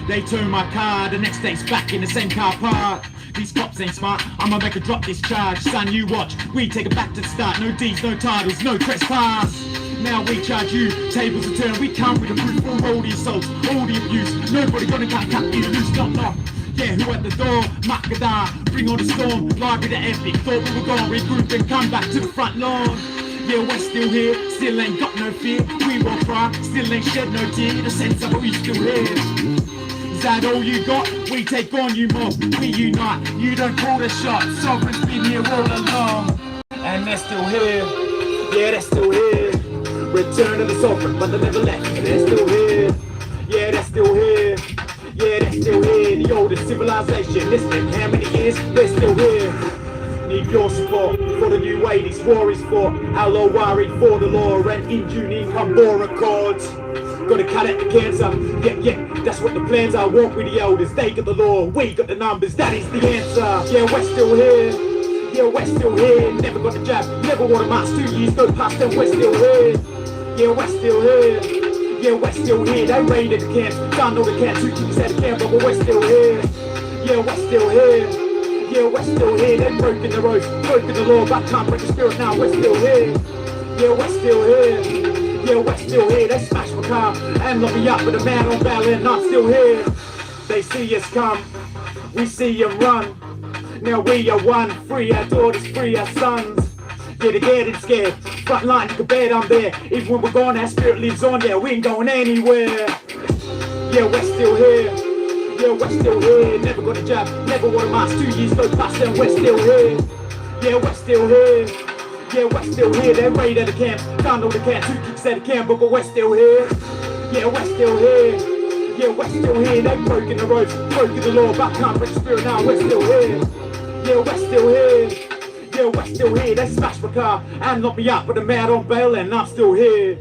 They turn my car, the next day's back in the same car park. These cops ain't smart, I'ma make a drop this charge. Son, you watch, we take it back to the start. No deeds, no titles, no trespass. Now we charge you, tables are turned. We come with the proof for all the assaults, all the abuse. Nobody gonna cut you loose, knock. Yeah, who at the door? Makadar, bring on the storm. Library the epic, thought we were gonna regroup and come back to the front lawn. Yeah, we're still here, still ain't got no fear. We will cry, still ain't shed no tear. The sense of we still here. Is that all you got? We take on you more, we unite. You don't call the shots, sovereign's been here all along. And they're still here, yeah, they're still here. Return of the sovereign, but they never left. They're still here, yeah, they're still here. Yeah, they're still here, the oldest civilization. Listen, how many years? They're still here. Need your support for the new way these warriors fought. Our worried for the law and in June income war accords. Gotta cut out the cancer, yeah, that's what the plans are. Walk with the elders, they got the law, we got the numbers, that is the answer. Yeah, we're still here, yeah, we're still here. Never got the jab, never wore a mask. 2 years go past and we're still here. Yeah, we're still here, yeah, we're still here. They raided the camps, done all the camps. 2 keys at the camp, but we're still here. Yeah, we're still here, yeah, we're still here. They've broken the roads, broken the law, but can't break the spirit now. We're still here, yeah, we're still here. Yeah, we're still here. They smashed my car and locked me up with a man on bail and I'm still here. They see us come, we see them run. Now we are one, free our daughters, free our sons. Yeah, they're getting scared, front line, you can bet I'm there. Even when we're gone, our spirit lives on there, we ain't going anywhere. Yeah, we're still here, yeah, we're still here. Never got a job, never wore a mask. 2 years go past and we're still here. Yeah, we're still here. Yeah, we're still here, they're raided the camp, found all the camps, 2 keys at the camp, but we're still here. Yeah, we're still here. Yeah, we're still here, they've broken the roads, broken the law, but can't break the spirit now, we're still here. Yeah, we're still here. Yeah, we're still here, they smashed my car and locked me up with a man on bail and I'm still here.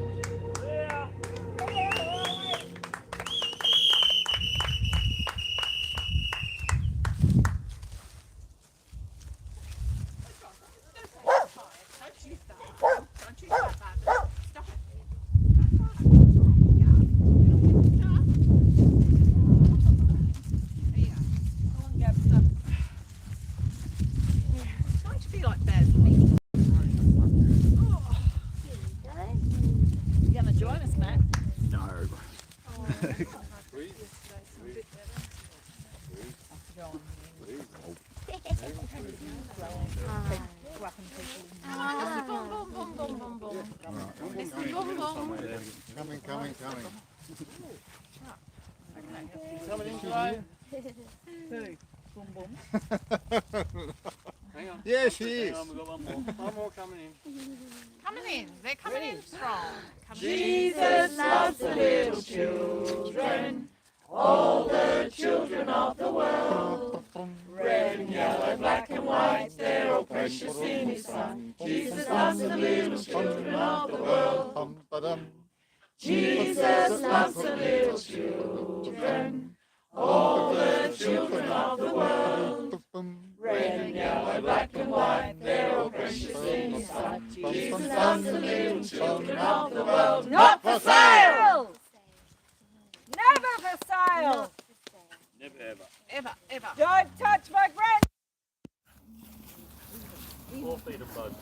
Coming. Coming in today? Hang on. Yeah, she is. We've got one more. One more coming in. Coming in. They're coming in strong. Jesus loves the little children, all the children of the world. Red and yellow, black and white, they're all precious in His Son. Jesus loves the little children of the world. Jesus loves the little children, all the children of the world. Red and yellow, black and white, they're all precious in His Son. Jesus loves the little children of the world. Not for sale! Never for sale! Never ever. Ever. Don't touch my grand... 4 feet of blood.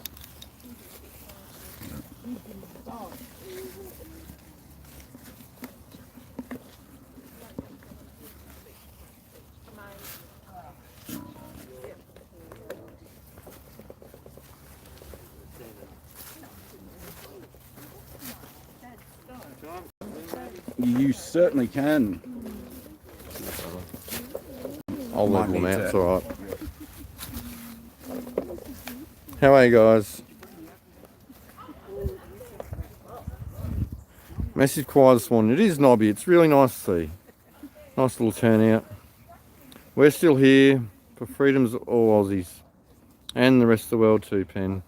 You certainly can. I'll Might level them need out, to- it's alright. How are you guys? Massive choir this morning. It is knobby, it's really nice to see. Nice little turnout. We're still here for freedoms of all Aussies. And the rest of the world too, Pen.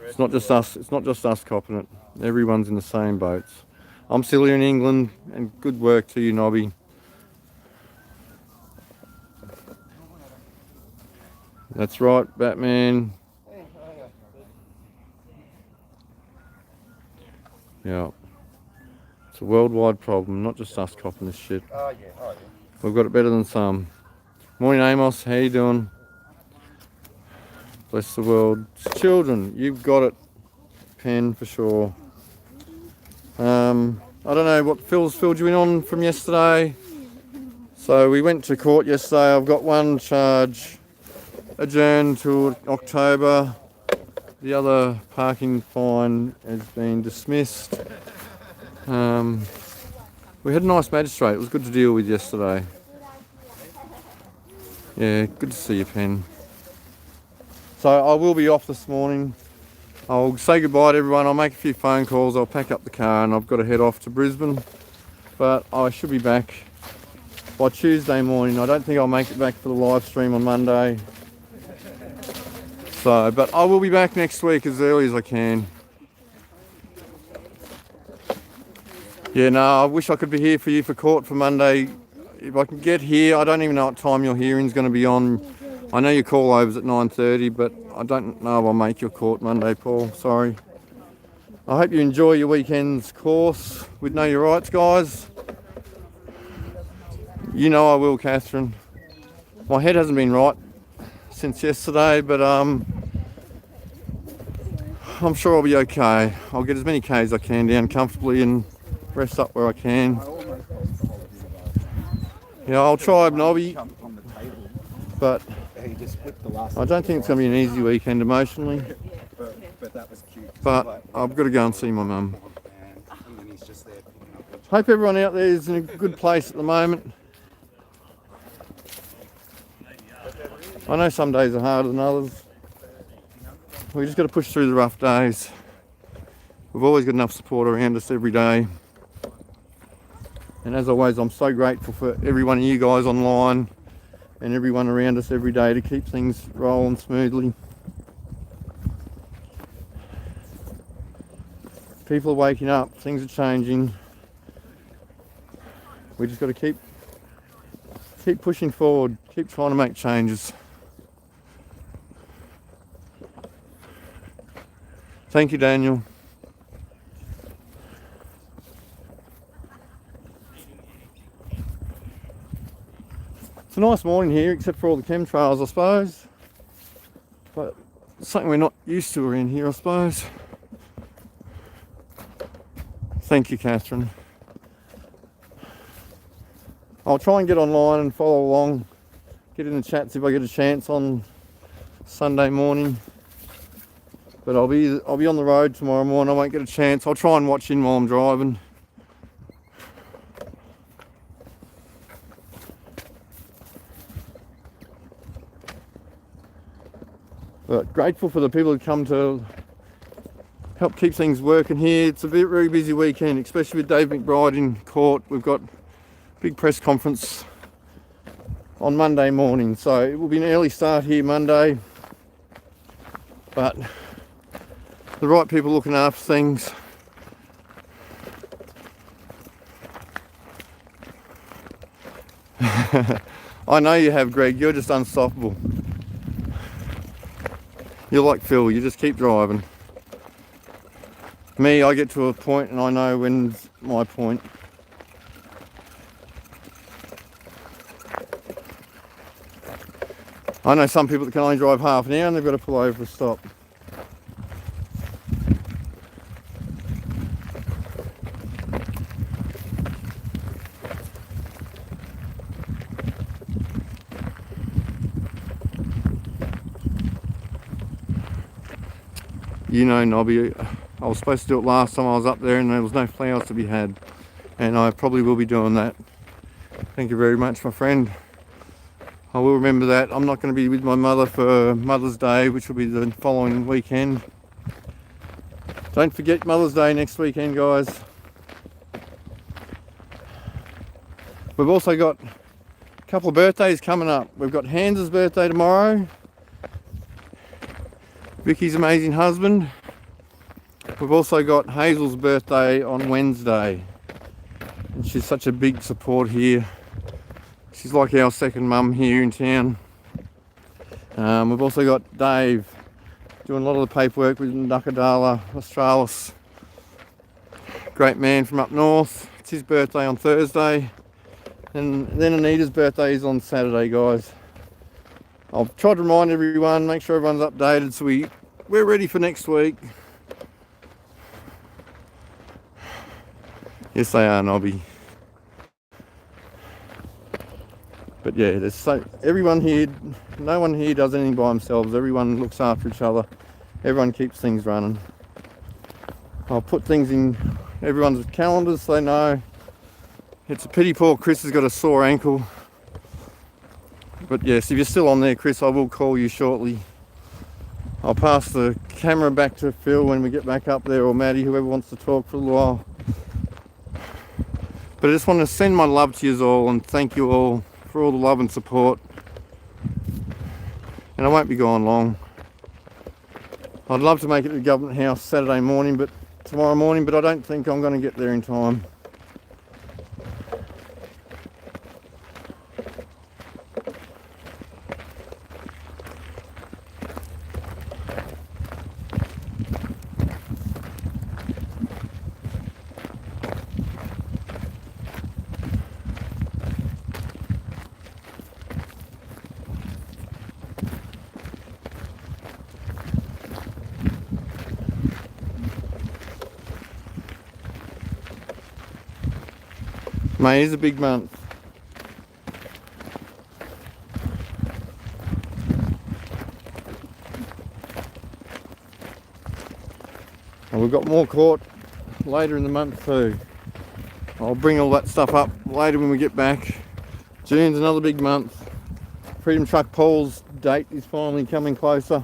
It's not just us copping it. Everyone's in the same boats. I'm still here in England, and good work to you, Nobby. That's right, Batman. Yeah. It's a worldwide problem, not just us copping this shit. Oh yeah. We've got it better than some. Morning, Amos. How you doing? Bless the world. It's children, you've got it, Pen, for sure. I don't know what Phil's filled you in on from yesterday. So we went to court yesterday. I've got one charge adjourned to October. The other parking fine has been dismissed. We had a nice magistrate. It was good to deal with yesterday. Yeah, good to see you, Pen. So I will be off this morning. I'll say goodbye to everyone. I'll make a few phone calls. I'll pack up the car and I've got to head off to Brisbane. But I should be back by Tuesday morning. I don't think I'll make it back for the live stream on Monday. So, but I will be back next week as early as I can. Yeah, no, I wish I could be here for you for court for Monday. If I can get here, I don't even know what time your hearing's going to be on. I know your call over's at 9:30, but I don't know if I'll make your court Monday, Paul. Sorry. I hope you enjoy your weekend's course with Know Your Rights, guys. You know I will, Catherine. My head hasn't been right since yesterday, but I'm sure I'll be okay. I'll get as many Ks as I can down comfortably and rest up where I can. Yeah, I'll try, Nobby, On the table. but He just flipped the last. I don't think it's going to be an easy weekend emotionally. But that was cute. But I've got to go and see my mum. And then he's just there picking up. Hope everyone out there is in a good place at the moment. I know some days are harder than others. We just got to push through the rough days. We've always got enough support around us every day. And as always, I'm so grateful for every one of you guys online and everyone around us every day to keep things rolling smoothly. People are waking up, things are changing. We just got to keep pushing forward, keep trying to make changes. Thank you, Daniel. It's a nice morning here, except for all the chemtrails, I suppose. But it's something we're not used to around here, I suppose. Thank you, Catherine. I'll try and get online and follow along, get in the chats if I get a chance on Sunday morning. But I'll be on the road tomorrow morning. I won't get a chance. I'll try and watch in while I'm driving. But grateful for the people who come to help keep things working here. It's a very busy weekend, especially with Dave McBride in court. We've got a big press conference on Monday morning, so it will be an early start here Monday, but the right people looking after things. I know you have, Greg. You're just unstoppable. You're like Phil, you just keep driving. Me, I get to a point and I know when's my point. I know some people that can only drive half an hour and they've got to pull over for a stop. You know, Nobby, I was supposed to do it last time I was up there and there was no flowers to be had. And I probably will be doing that. Thank you very much, my friend. I will remember that. I'm not going to be with my mother for Mother's Day, which will be the following weekend. Don't forget Mother's Day next weekend, guys. We've also got a couple of birthdays coming up. We've got Hans's birthday tomorrow. Vicky's amazing husband. We've also got Hazel's birthday on Wednesday. And she's such a big support here. She's like our second mum here in town. We've also got Dave doing a lot of the paperwork with Nuckadala Australis. Great man from up north. It's his birthday on Thursday. And then Anita's birthday is on Saturday, guys. I'll try to remind everyone, make sure everyone's updated so we're ready for next week. Yes, they are, Nobby. But yeah, there's everyone here, no one here does anything by themselves. Everyone looks after each other. Everyone keeps things running. I'll put things in everyone's calendars so they know. It's a pity poor Chris has got a sore ankle. But yes, if you're still on there, Chris, I will call you shortly. I'll pass the camera back to Phil when we get back up there, or Maddie, whoever wants to talk for a little while. But I just want to send my love to you all and thank you all for all the love and support. And I won't be gone long. I'd love to make it to Government House Saturday morning, but tomorrow morning, but I don't think I'm going to get there in time. May is a big month. And we've got more court later in the month too. I'll bring all that stuff up later when we get back. June's another big month. Freedom Truck Paul's date is finally coming closer.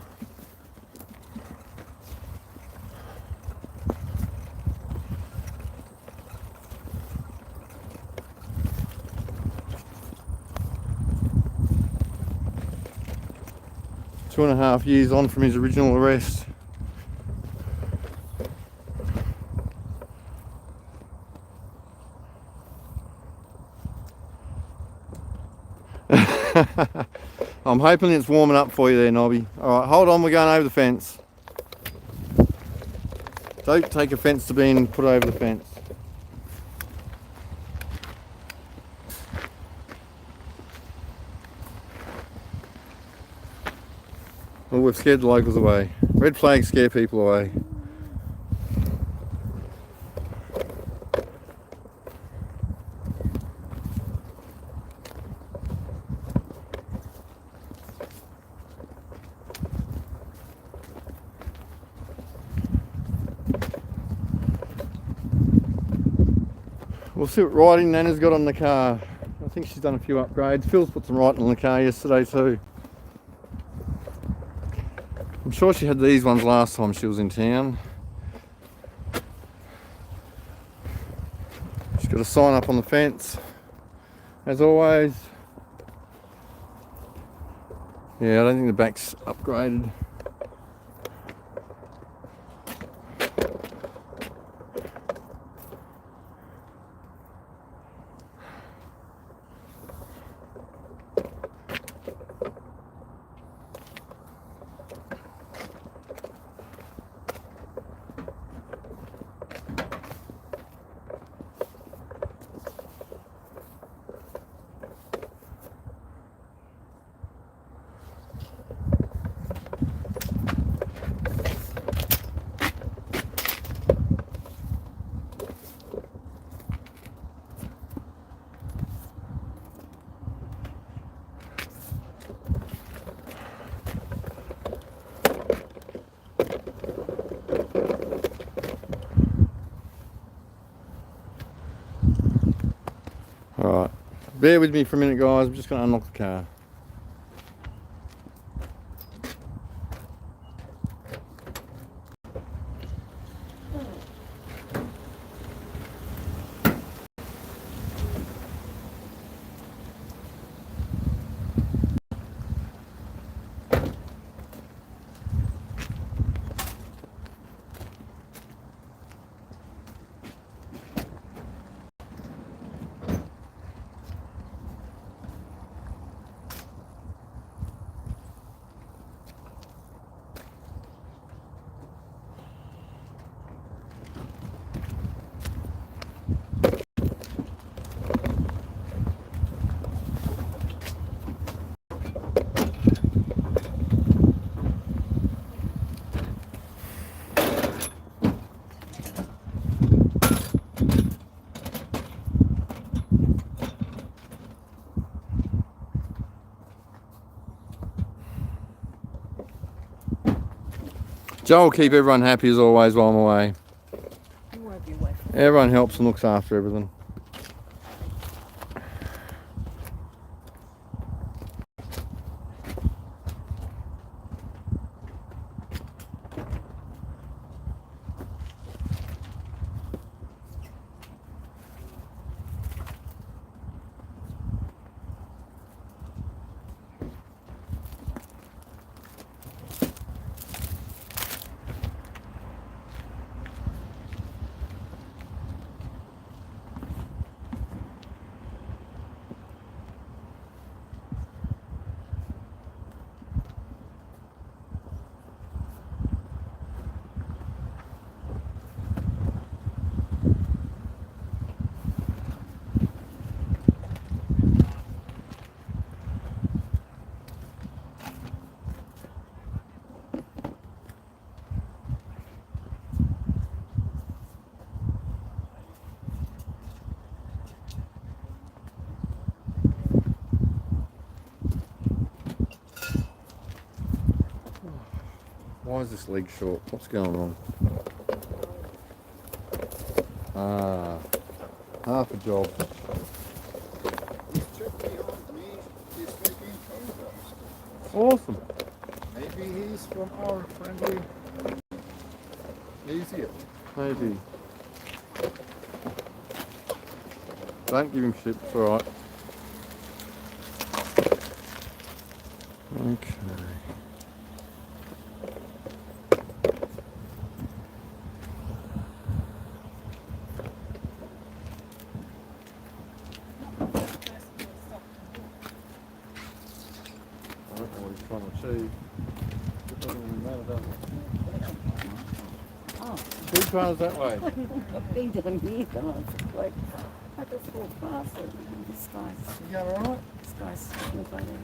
Two and a half years on from his original arrest. I'm hoping it's warming up for you there, Nobby. Alright, hold on, we're going over the fence. Don't take offence to being put over the fence. Well, we've scared the locals away. Red flags scare people away. We'll see what writing Nana's got on the car. I think she's done a few upgrades. Phil's put some writing on the car yesterday too. sure she had these ones last time she was in town. She's got a sign up on the fence, as always. Yeah, I don't think the back's upgraded. Alright, bear with me for a minute guys, I'm just going to unlock the car. Joe will keep everyone happy as always while I'm away. Everyone helps and looks after everything. Why is this leg short? What's going on? Ah, half a job. He's just behind me. He's making photos. Awesome. Maybe he's from our friendly museum. Maybe. Don't give him shit, it's alright. Okay. Trying to achieve. It doesn't really matter, does it? Two cars that way. I've been down here, guys. Like, I just walked past it. This guy's, You alright? this guy's looking like that.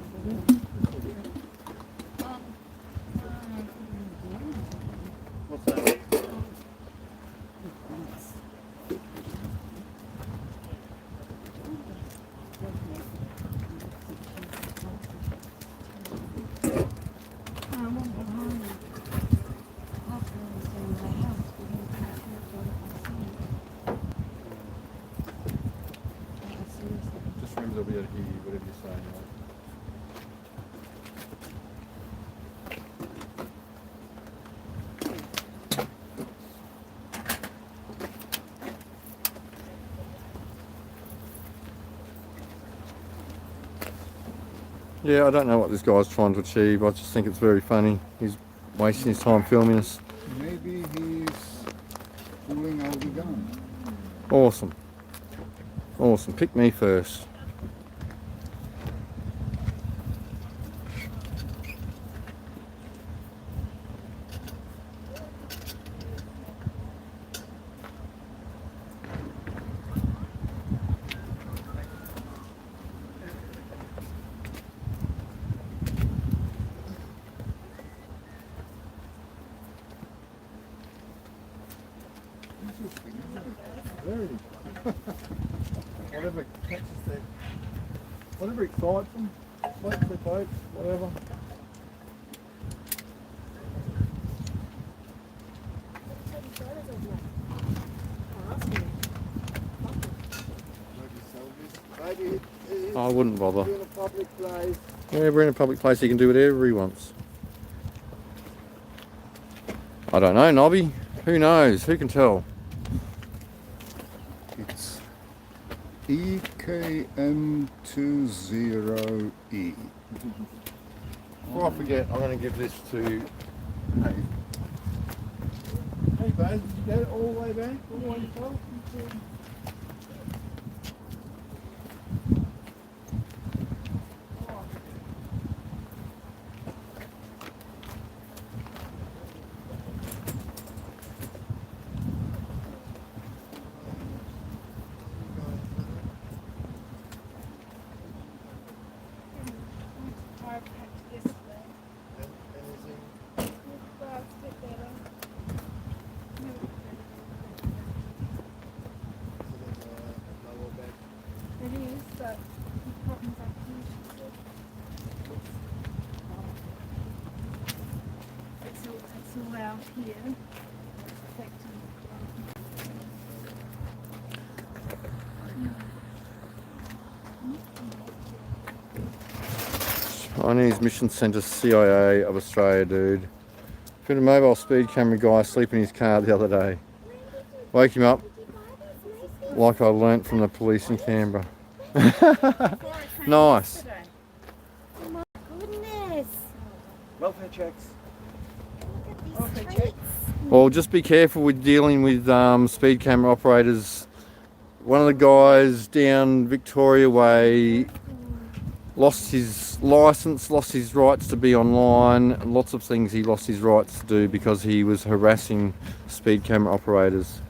What's that? Just remember they'll be able to hear you, whatever you're saying. Right? Yeah, I don't know what this guy's trying to achieve. I just think it's very funny. He's wasting his time filming us. Maybe he's fooling all the guns. Awesome. Awesome. Pick me first. Very. Whatever catches their, whatever excites them, floats their boats, whatever. I wouldn't bother. We're in a public place. Yeah, we're in a public place. He can do whatever he wants. I don't know, Nobby. Who knows? Who can tell? It's EKM20E. Before I forget, I'm going to give this to. Hey, Baz, did you get it all the way back? All the way yourself? Chinese Mission Centre CIA of Australia, dude. Found a mobile speed camera guy asleep in his car the other day. Woke him up like I learnt from the police in Canberra. Nice. Oh my goodness. Welfare checks. Look at these treats. Well, just be careful with dealing with speed camera operators. One of the guys down Victoria Way lost his license, lost his rights to be online, lots of things he lost his rights to do because he was harassing speed camera operators.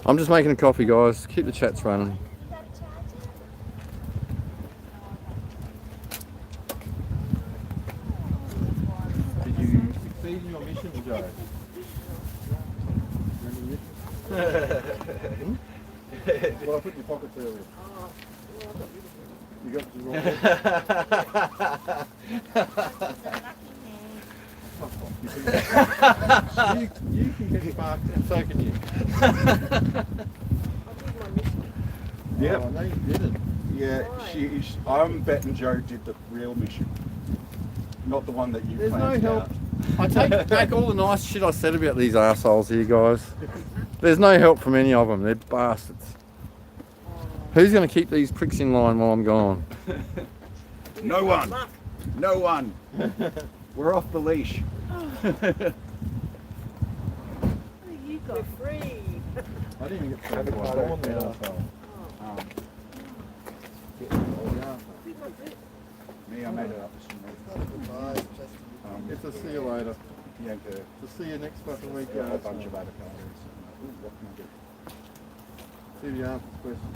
I'm just making a coffee, guys. Keep the chats running. Did you succeed in your mission, Joe? Well, I put in your pockets earlier. You got the wrong you can get sparked and so can you. Yep. Oh, no, you didn't. Yeah, I'm betting Joe did the real mission. Not the one that you There's no planned help. out. I take back all the nice shit I said about these arseholes here, guys. There's no help from any of them. They're bastards. Who's going to keep these pricks in line while I'm gone? No one. No one. We're off the leash. You got free. I didn't even get to Avocado. Me, I made it up. It's a see you later. Yeah, okay. To see you next fucking week. A whole bunch of avocados. Ooh, what can I get? See if you answer the question.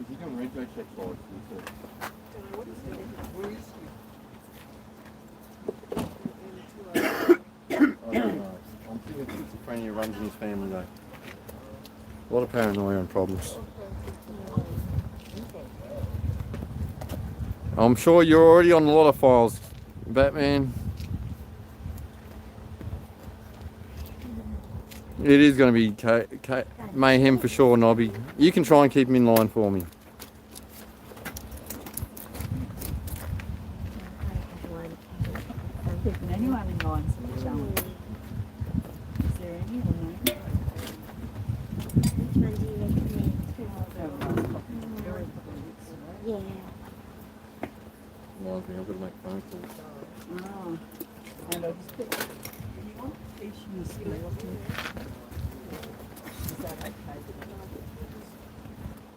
Is he going to radio check for us? I don't know. I'm thinking schizophrenia runs in his family though. A lot of paranoia and problems. I'm sure you're already on a lot of files, Batman. It is going to be mayhem for sure, Nobby. You can try and keep him in line for me. Keeping anyone in line is a challenge. Is there anyone? Which one do you recommend? Yeah. Well, I've got to make phone calls. Oh. And I just put, you want fish in the skillet? Is that okay?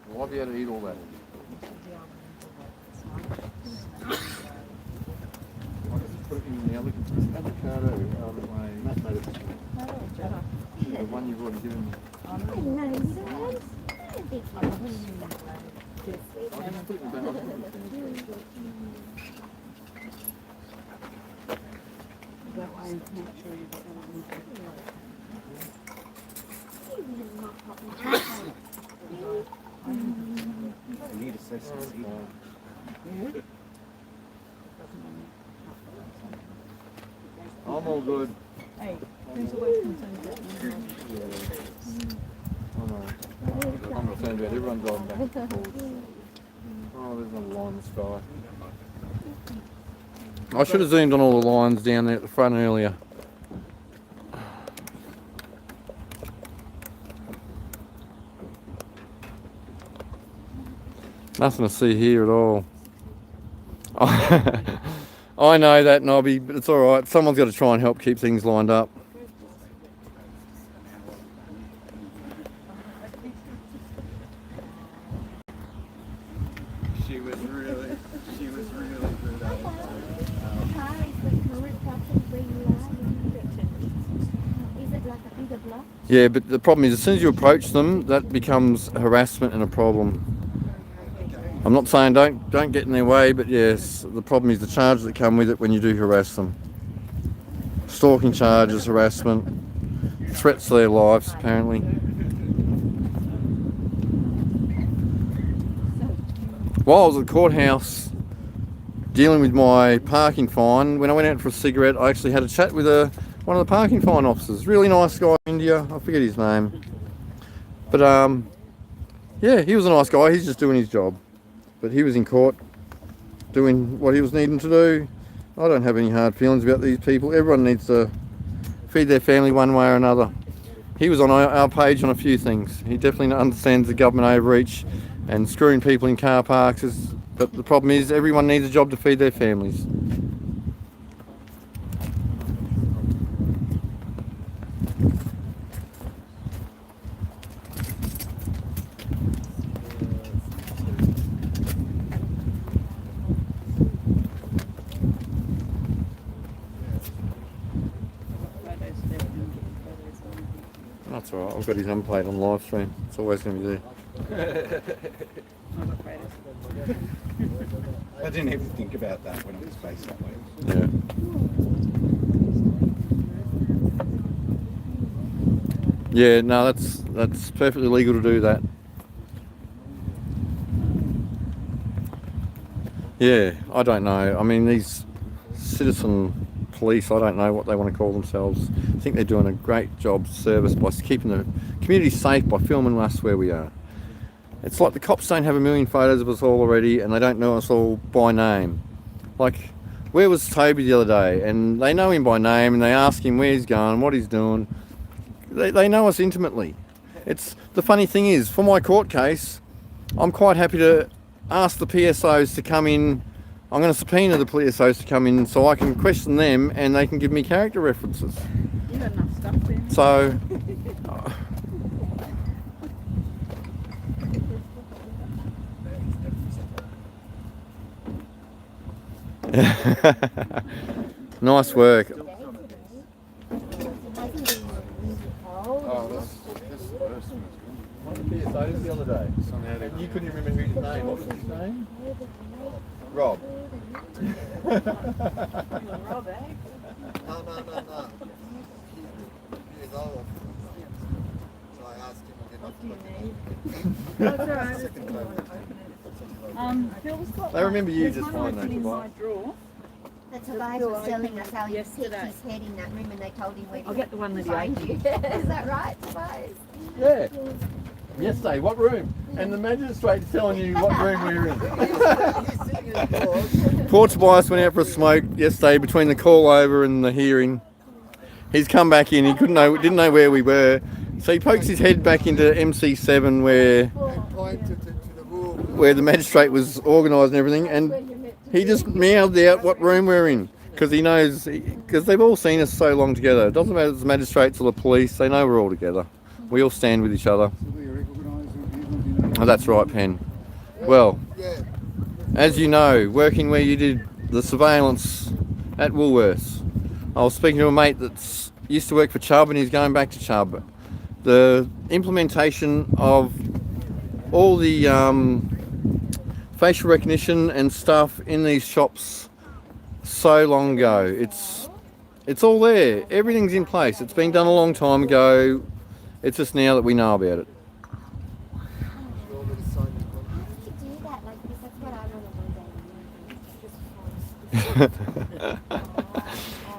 Well, I'll be able to eat all that. I'll just put it in the avocado. Matt made it. The one you've already given me. I know, you don't understand. Big one. I'll just put it in the bag. That way, make sure you've got You need a sesame seed. I'm all good. Hey, who's always concerned about I know. I'm not saying about everyone driving back and forth. Oh, there's another line in the sky. I should have zoomed on all the lines down there at the front earlier. Nothing to see here at all. I know that, Nobby, but it's alright. Someone's got to try and help keep things lined up. She was really good at it. The car is the current property where you are. Is it like a bigger block? Yeah, but the problem is as soon as you approach them, that becomes harassment and a problem. I'm not saying don't get in their way, but yes, the problem is the charges that come with it when you do harass them. Stalking charges, harassment, threats to their lives apparently. While I was at the courthouse dealing with my parking fine, when I went out for a cigarette, I actually had a chat with one of the parking fine officers. Really nice guy in India, I forget his name. But yeah, he was a nice guy, he's just doing his job. But he was in court doing what he was needing to do. I don't have any hard feelings about these people. Everyone needs to feed their family one way or another. He was on our page on a few things. He definitely understands the government overreach and screwing people in car parks. But the problem is everyone needs a job to feed their families. That's alright, I've got his number plate on live stream. It's always going to be there. I didn't even think about that when it was faced that way. Yeah. Yeah, no, that's perfectly legal to do that. Yeah, I don't know. I mean, these citizen police, I don't know what they want to call themselves. I think they're doing a great job service by keeping the community safe by filming us where we are. It's like the cops don't have a million photos of us all already and they don't know us all by name. Like, where was Toby the other day? And they know him by name and they ask him where he's going, what he's doing. They know us intimately. It's the funny thing is, for my court case, I'm quite happy to ask the PSOs to come in. I'm going to subpoena the PSOs to come in so I can question them and they can give me character references. You've got enough stuff there. So, nice work. Oh, this is worse. One of the PSOs the other day. You couldn't remember his name. What was his name? Rob. Rob, eh? No. He was old. So I asked him again. What do you need? That's alright. Phil's got They remember you there's just one fine, open though, in Tobias. my drawer. The Tobias was telling us how he picked his head in that room and they told him where I'll get the one that he find opened. you. Is that right, Tobias? Yeah. Yesterday, what room? And the magistrate's telling you what room we're in. Poor Tobias went out for a smoke yesterday between the call over and the hearing. He's come back in, he didn't know where we were. So he pokes his head back into MC7 where the magistrate was organised and everything, and he just mouthed out what room we're in. Because he knows, because they've all seen us so long together. It doesn't matter if it's the magistrates or the police, they know we're all together. We all stand with each other. Oh, that's right, Pen. Well, as you know, working where you did the surveillance at Woolworths, I was speaking to a mate that used to work for Chubb and he's going back to Chubb. The implementation of all the facial recognition and stuff in these shops so long ago. It's all there. Everything's in place. It's been done a long time ago. It's just now that we know about it.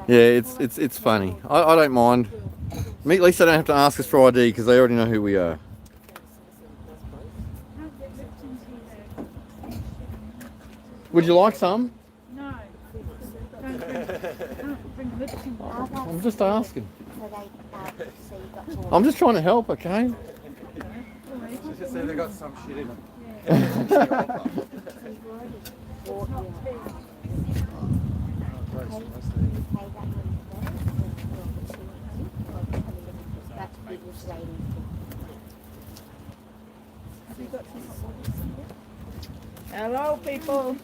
Yeah, it's funny. I don't mind. At least they don't have to ask us for ID because they already know who we are. Would you like some? No. Don't bring Lipton. I'm just asking. I'm just trying to help, okay? She just said they got some shit in them. Hello, people.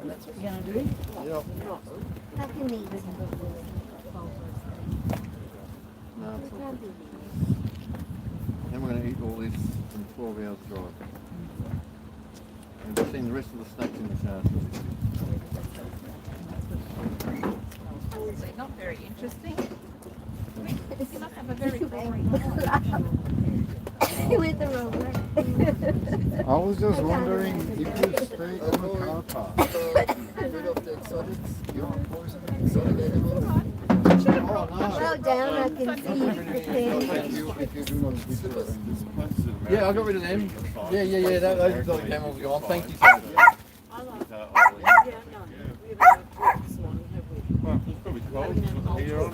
That's what you're going to do? Yeah. And we're going to eat all this in 12 hours drive. And we've seen the rest of the snakes in the car. Not very interesting. You must have a very boring life. With the rover. I was just wondering if you stay on the car park. Well down, I can see you prepared. Yeah, I got rid of them. Yeah. Those camels are gone. Thank you so much. Probably cold. Here on.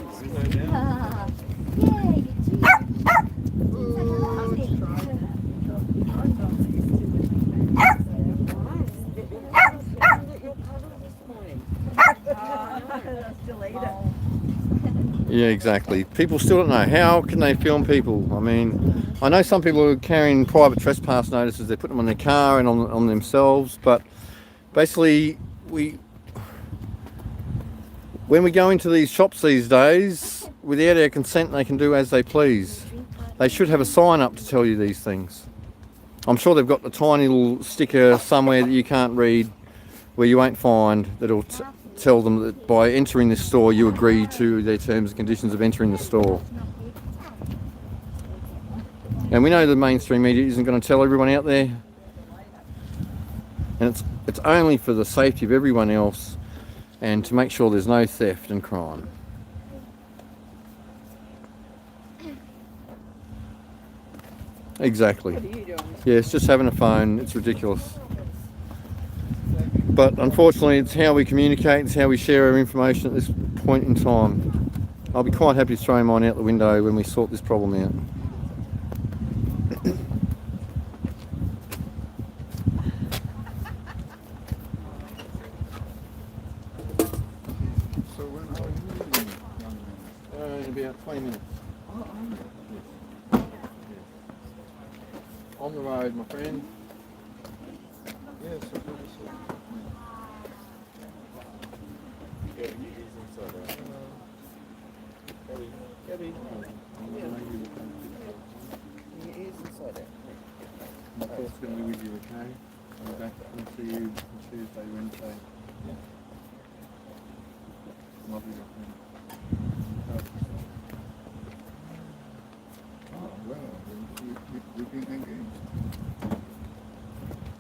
Yeah, exactly. People still don't know. How can they film people? I mean, I know some people are carrying private trespass notices. They put them on their car and on themselves. But basically, when we go into these shops these days, without our consent, they can do as they please. They should have a sign up to tell you these things. I'm sure they've got a tiny little sticker somewhere that you can't read, where you won't find, that'll tell them that by entering this store you agree to their terms and conditions of entering the store. And we know the mainstream media isn't going to tell everyone out there, and it's only for the safety of everyone else and to make sure there's no theft and crime. Exactly. Yeah, it's just having a phone. It's ridiculous. But unfortunately, it's how we communicate, it's how we share our information at this point in time. I'll be quite happy to throw mine out the window when we sort this problem out. So when are you leaving, young man? In about 20 minutes. On the road, my friend. Yes, of course. My thoughts going to be with you, okay? I'm back and see you on Tuesday, Wednesday. Love you, my friend. Oh, well, we've been engaged.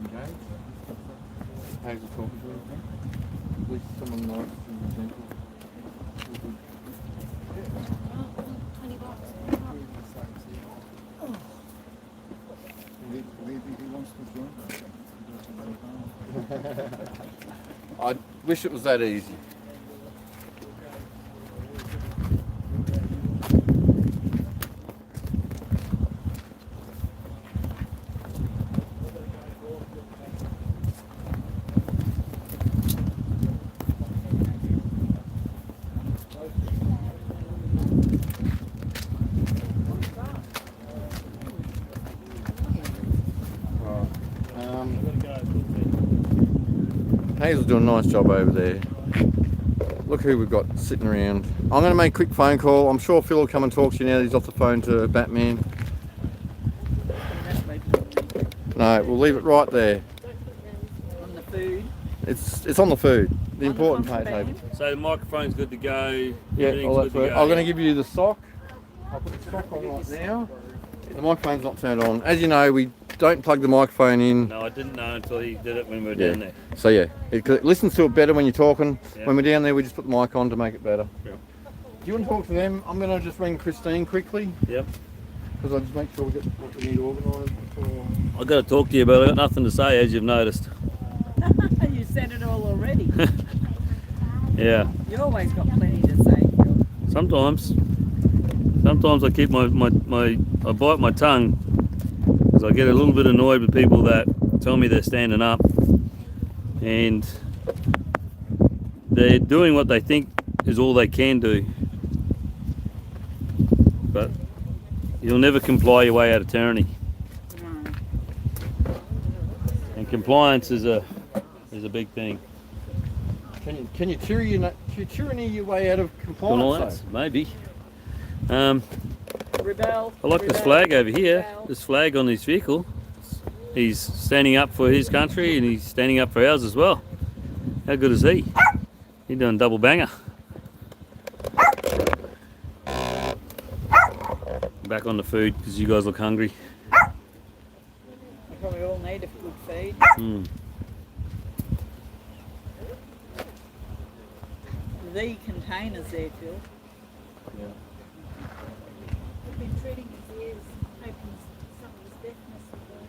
Engaged? How's it talking to you? At least someone nice and gentle. 20 bucks. Maybe he wants to join. I wish it was that easy. Hazel's doing a nice job over there. Look who we've got sitting around. I'm going to make a quick phone call. I'm sure Phil will come and talk to you now that he's off the phone to Batman. No, we'll leave it right there. On the food. It's on the food. The important part, David. So the microphone's good to go. Yeah, everything's all good that's to work. go. I'm going to give you the sock. I'll put the sock on right now. The microphone's not turned on. As you know, we don't plug the microphone in. No, I didn't know until he did it when we were down there. So yeah, it listens to it better when you're talking. Yeah. When we're down there, we just put the mic on to make it better. Yeah. Do you want to talk to them? I'm going to just ring Christine quickly. Yep. Because I just make sure we get what we need organised before. I've got to talk to you, but I've got nothing to say, as you've noticed. You said it all already. Yeah. You always got plenty to say, Phil. Sometimes I keep I bite my tongue because I get a little bit annoyed with people that tell me they're standing up and they're doing what they think is all they can do. But you'll never comply your way out of tyranny. No. And compliance is a big thing. Can you tyranny your way out of compliance? Maybe. Rebel. I like this rebel, flag over here. rebel. This flag on his vehicle. He's standing up for his country and he's standing up for ours as well. How good is he? He's doing double banger. Back on the food because you guys look hungry. We probably all need a good feed. Mm. The containers there, Phil. Yeah. I've been treating his ears, hoping some of his deafness will go.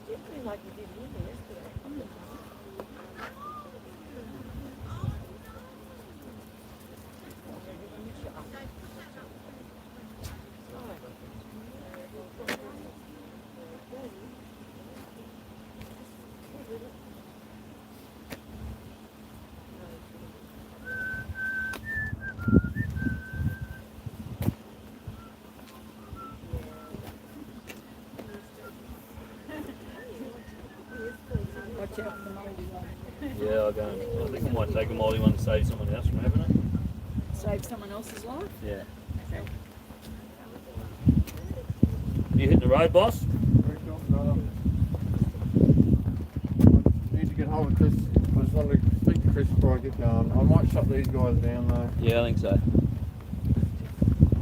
Definitely like you did with me yesterday. Watch out for the mouldy one. Yeah, I think I might take a moldy one to save someone else from having it. Save someone else's life. Yeah. Okay. You hitting the road, boss? Need to get hold of Chris. I just wanted to speak to Chris before I get going. I might shut these guys down though. Yeah, I think so.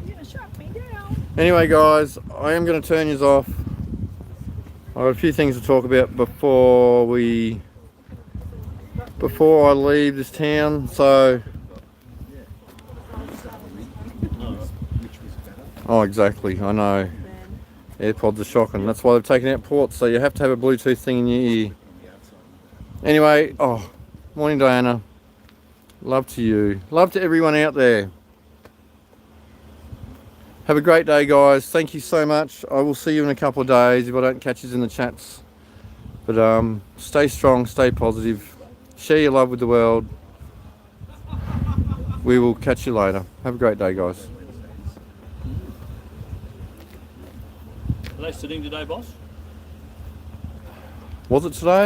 You're going to shut me down. Anyway guys, I am going to turn you off. I've got a few things to talk about before I leave this town, so... Oh exactly, I know. AirPods are shocking, that's why they've taken out ports, so you have to have a Bluetooth thing in your ear. Anyway, morning Diana. Love to you. Love to everyone out there. Have a great day guys, thank you so much. I will see you in a couple of days if I don't catch you in the chats. But stay strong, stay positive, share your love with the world. We will catch you later. Have a great day guys. Are they sitting today, boss? Was it today?